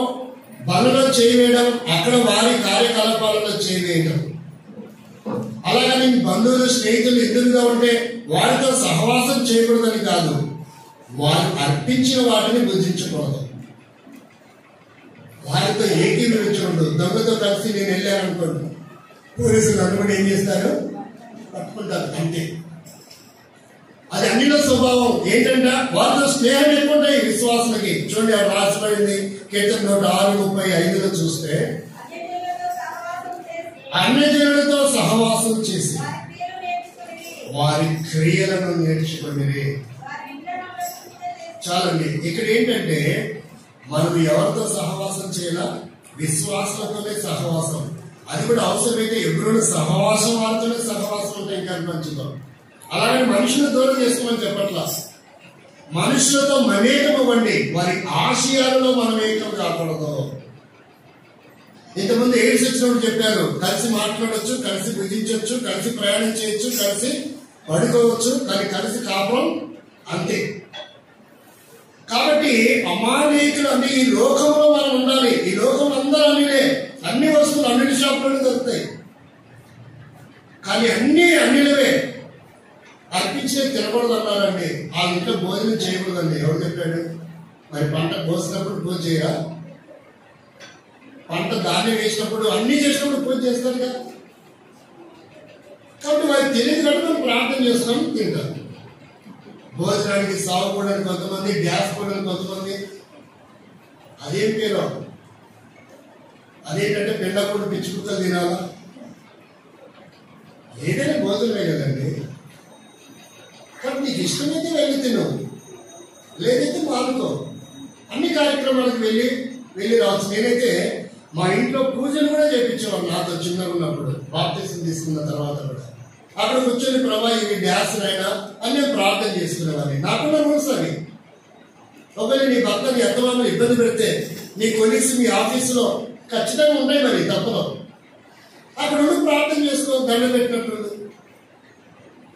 బలలో చేయవేయడం, అక్కడ వారి కార్యకలాపాలలో చేయవేయడం. అలాగని బంధువులు స్నేహితులు ఎదురుగా ఉంటే వారితో సహవాసం చేయకూడదని కాదు, వారు అర్పించిన వాటిని భుజించకూడదు, వారితో ఏకీభవించకూడదు. దొంగతో కలిసి నేను వెళ్ళాను అనుకోండి, పోలీసులు అనుకుని ఏం చేస్తారు? పట్టుకుంటారు అంతే. అది అన్నిలో స్వభావం ఏంటంటే వారితో స్నేహం ఎక్కువ విశ్వాసులకి. చూడండి అక్కడ రాసిపోయింది కీర్తన 106:35 చూస్తే, అన్యజనులతో సహవాసం చేసి వారి క్రియలను నేర్చుకుని. చాలండి. ఇక్కడ ఏంటంటే మనం ఎవరితో సహవాసం చేయాలా? విశ్వాసులతోనే సహవాసం. అది కూడా అవసరమైతే ఎప్పుడూ సహవాసం వారితోనే సహవాసం ఉంటే ఇంకా మంచిదో. అలాగే మనుషులు దూరం చేసుకోమని చెప్పట్లా. మనుషులతో మమేకం అవ్వండి, వారి ఆశయాలలో మనం ఏకం కాకూడదు. ఇంతకుముందు ఎయిడ్స్ వచ్చినప్పుడు చెప్పారు, కలిసి మాట్లాడవచ్చు, కలిసి భుజించవచ్చు, కలిసి ప్రయాణం చేయొచ్చు, కలిసి పడుకోవచ్చు, కానీ కలిసి కాపురం అంతే. కాబట్టి అమాయకులు అంటే ఈ లోకంలో మనం ఉండాలి. ఈ లోకంలో అందరూ అన్నిలే, అన్ని వస్తువులు అన్నిటి షాపులోనే దొరుకుతాయి, కానీ అన్ని అన్నిలవే. అర్పించే తినకూడదు అన్నారండి, ఆ ఇంట్లో భోజనం చేయకూడదండి. ఎవరు చెప్పాడు? మరి పంట కోసినప్పుడు పూజ చేయరా? పంట ధాన్యం వేసినప్పుడు అన్ని చేసినప్పుడు పూజ చేస్తారు కదా. కాబట్టి వారికి తెలియదు కాబట్టి మనం ప్రార్థన చేస్తాం, తింటాం. భోజనానికి సాగుకోవడానికి కొంతమంది, గ్యాస్ పోవడానికి కొంతమంది. అదేం పేరు? అదేంటంటే పెండకుండా పిచ్చుకుతో తినాలా? ఏదైనా భోజనమే కదండి. కాబట్టి నీకు ఇష్టమైతే వెళ్ళి తిను, లేదైతే మానుకో. అన్ని కార్యక్రమాలకు వెళ్ళి రావచ్చు. నేనైతే మా ఇంట్లో పూజలు కూడా చేయించేవాడు నాతో చిన్నగా ఉన్నప్పుడు, బాప్తిసం తీసుకున్న తర్వాత కూడా. అక్కడ కూర్చొని ప్రభా ఇవి డ్యాన్స్ అయినా అని నేను ప్రార్థన చేసుకునేవాడిని. నాకున్న రూల్స్ అవి. ఒకవేళ నీ భర్త నీ అత్తమామలు ఇబ్బంది పెడితే నీ కొలీగ్స్ మీ ఆఫీసులో ఖచ్చితంగా ఉంటాయి, మరి తప్పదు. అక్కడ ప్రార్థన చేసుకో, దండం పెట్టినట్టు.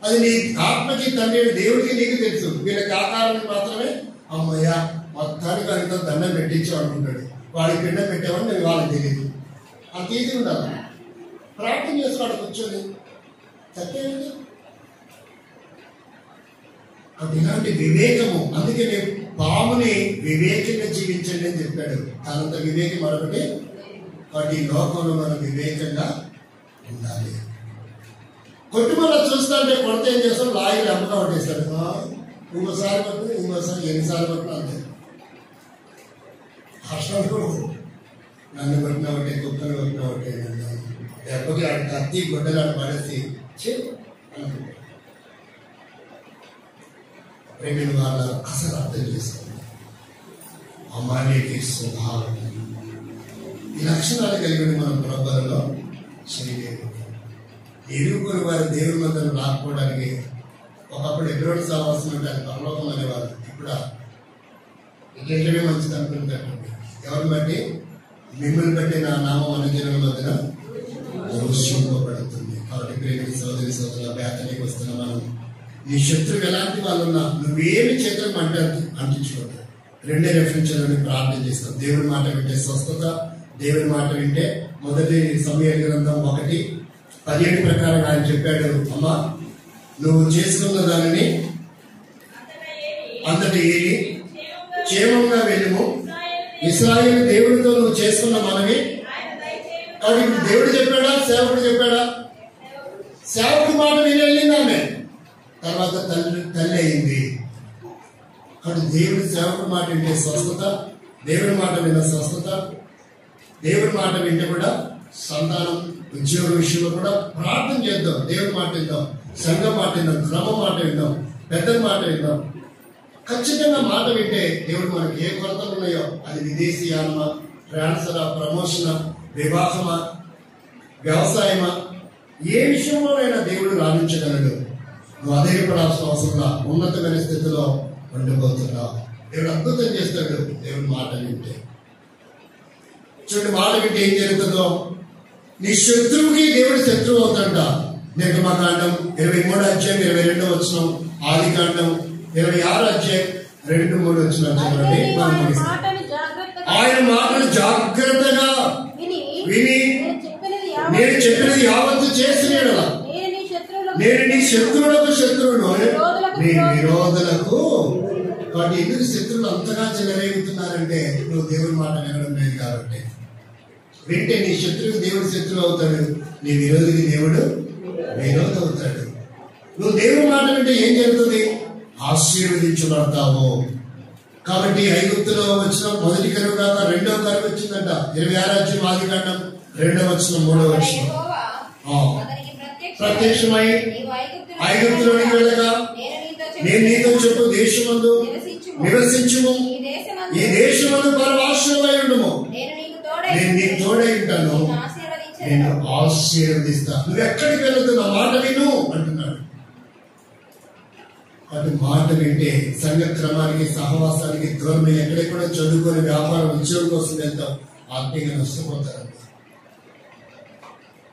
అది నీ ఆత్మకి తండ్రి దేవుడికి నీకు తెలుసు. వీళ్ళకి ఆకారానికి మాత్రమే అమ్మయ్య మొత్తానికి ఆయనతో దండం పెట్టించావు అనుకుంటాడు. వాడికి పిండం పెట్టామని నేను వాళ్ళకి తెలియదు. అంత ఈజీ ఉండాలి. ప్రార్థన చేసుకోవాలి కూర్చొని, తప్పేంటి? అది ఇలాంటి వివేకము. అందుకే నేను పాముని వివేకంగా జీవించండి అని చెప్పాడు. తనంత వివేకం మరొకటి. వాటి లోకంలో మనం వివేకంగా ఉండాలి. కొట్టుమల్ల చూస్తుంటే కొడితే ఏం చేస్తాం? లాగిలు అమ్మగా కొట్టేస్తాడు. ఇంకోసారి కొట్టు, ఇంకోసారి ఎన్నిసార్లు కొట్టినా అంతే. అసలు నన్ను కొట్టిన ఒకటే, కుక్కను కొట్టిన ఒకటే, దెబ్బకి ఆడ కత్తి గొడ్డలు ఆడ పడేసి ప్రేమిని వాళ్ళ అసలు అర్థం చేసుకోండి. అమ్మాయికి స్వభావం ఈ లక్షణాలు కలిగిన మనం ప్రభువులో చేయలేదు. ఇరుగురు వారి దేవుని మధ్యను రాకపోవడానికి ఒకప్పుడు ఎటువంటి సావాసం అంటే అది పరలోకం అనేవారు. ఇప్పుడు ఇట్లే మంచిది అనుకుంటారు. ఎవరిని బట్టి? మిమ్మల్ని బట్టి నా నామం అనే జనం మధ్యన దూషింపబడుతుంది. కాబట్టి ప్రేమ సోదరి సోదరుల బేతనికి వస్తున్న మనం నీ శత్రువు ఎలాంటి వాళ్ళు ఉన్నా నువ్వేమి చేతులకు అంటించుకోవద్దు. రెండే రెఫరెన్స్లను ప్రార్థన చేస్తాం. దేవుని మాట వింటే స్వస్థత, దేవుని మాట వింటే మొదటి సమూయేలు గ్రంథం 1:17 ప్రకారం ఆయన చెప్పాడు, అమ్మా నువ్వు చేసుకున్న దానిని అంతటి ఏలి క్షేమంగా వెళ్ళము. ఇశ్రాయేలు దేవుడితో నువ్వు చేసుకున్న మనవి. కాబట్టి ఇప్పుడు దేవుడు చెప్పాడా, సేవకుడు చెప్పాడా? సేవకుడి మాట విని వెళ్ళింది ఆమె. తర్వాత తల్లి అయింది. కాబట్టి దేవుడి సేవకుడి మాట వింటే స్వస్థత, దేవుడి మాట విన్న స్వస్థత, దేవుడి మాట వింటే కూడా సంతానం, ఉద్యోగ విషయంలో కూడా ప్రార్థన చేద్దాం. దేవుడి మాట విందాం, సంఘం మాట విందాం, క్రమం మాట విందాం, పెద్దల మాట విందాం. ఖచ్చితంగా మాట వింటే దేవుడు మనకి ఏ కొరతలు ఉన్నాయో, అది విదేశీయానమా, ట్రాన్స్ఫరా, ప్రమోషనా, వివాహమా, వ్యవసాయమా, ఏ విషయంలోనైనా దేవుడు రాణించగలడు. నువ్వు అధైర్యపడాల్సిన అవసరంగా ఉన్నతమైన స్థితిలో ఉండిపోతున్నావు. దేవుడు అద్భుతం చేస్తాడు దేవుడి మాట వింటే. చూడండి, మాట వింటే ఏం జరుగుతుందో, నీ శత్రువుకి దేవుడు శత్రువు అవుతాడ. నిర్గమకాండం 23:22 ఆదికాండం 26:2-3 చదవండి. ఆయన మాటలు జాగ్రత్తగా విని నేను చెప్పినది యావత్తు చేసిన నేను నీ శత్రువులకు శత్రువును, నీ విరోధులకు. కాబట్టి ఎందుకు శత్రువులు అంతగా చెలరేగుతున్నారంటే నువ్వు దేవుడి మాట వినడం లేదు కాబట్టి. వింటే నీ శత్రువుకి దేవుడు శత్రువు అవుతాడు, నీ విరోధికి దేవుడు విరోధి అవుతాడు. నువ్వు దేవుడి మాట వింటే ఏం జరుగుతుంది? ఆశీర్వదించబడతావు. కాబట్టి ఐగుప్తులో వచ్చిన మొదటి కరువు కాక రెండవ కరువు వచ్చిందంట. 26 ఆదికాండం 2-3 ప్రత్యక్షమై ఐగుప్తులోనికి వెళ్ళగా నేను నీతో చెప్పు దేశమందు నివసించుము, ఈ దేశమందు పరమాశ్రమై ఉండుము, నేను నీకు తోడై ఉంటాను, నేను ఆశీర్వదిస్తా. నువ్వు ఎక్కడికి వెళ్తున్నావు? మాట విను అంటున్నాడు. అటు మాట వింటే సంఘ క్రమానికి, సహవాసానికి దూరం ఎక్కడెక్కడ చదువుకొని వ్యాపారం, ఉద్యోగం కోసం వెళ్తాం, ఆత్మీయంగా నష్టపోతారండి.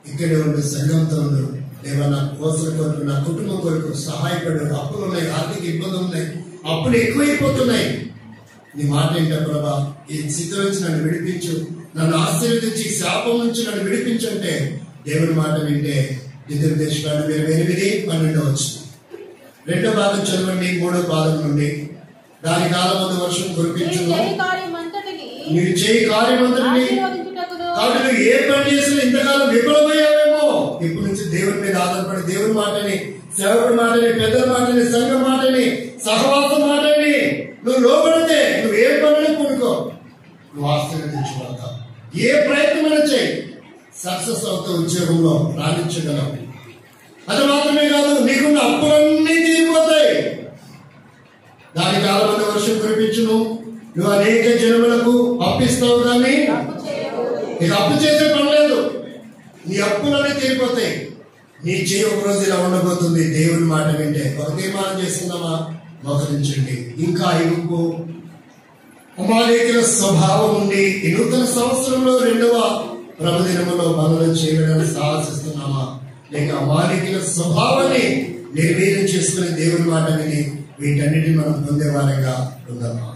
ఇక్కడే ఉండే సంఘంతో ఉండు, దేవా నా కోసల కొరకు, నా కుటుంబం కొరకు సహాయపడు. అప్పులు ఉన్నాయి, ఆర్థిక ఇబ్బందులు ఉన్నాయి, అప్పులు ఎక్కువైపోతున్నాయి. నీ మాట ఏంటో ప్రభా, ఈ స్థితి నుంచి నన్ను విడిపించు, నన్ను ఆశీర్వదించి శాపం నుంచి నన్ను విడిపించు అంటే దేవుడి మాట వింటే. ద్వితీయోపదేశకాండం 28:12 రెండో భాగం చదవండి, 3వ పాదం నుండి. దాని కాలమందు వర్షం కురిపించును, మీరు చేయి కార్యమంతటిని. కాబట్టి నువ్వు ఏ పని చేసినా ఇంతకాలం విఫలమయ్యావేమో, ఇప్పుడు నుంచి దేవుడి మీద ఆధారపడి దేవుడి మాటని, సేవకుడి మాటని, పెద్దల మాటని, సంఘం మాటని, సహవాసం మాటని నువ్వు లోపడితే నువ్వు ఏ పనులు కూడుకో, నువ్వు ఆశీర్వదించబడతావు. ఏ ప్రయత్నమైనా చేయి, సక్సెస్ అవుతా ఉద్యోగంలో రాణించగలవు. అది మాత్రమే కాదు, నీకున్న అప్పులన్నీ తీరిపోతాయి. దాని కాలమైన వర్షం కురిపించును, నువ్వు అనేక జనములకు అప్పిస్తావు, కానీ ఇక అప్పు చేసే పని లేదు. నీ అప్పులన్నీ తీరిపోతాయి. నీ చేయి ఒక రోజు ఇలా ఉండబోతుంది. దేవుని మాట వింటే ఒక తీర్మానం చేసుకుందామా? మోకరించండి. ఇంకా ఇరుకు అమాలేకుల స్వభావం ఉండి ఈ నూతన సంవత్సరంలో 2వ ప్రభుదినములో మనలో చేయడానికి సాహసిస్తున్నామా, లేక అమాలేకుల స్వభావాన్ని నిర్వీర్యం చేసుకుని దేవుని మాట విని వీటన్నిటిని మనం పొందేవారంగా ఉందామా?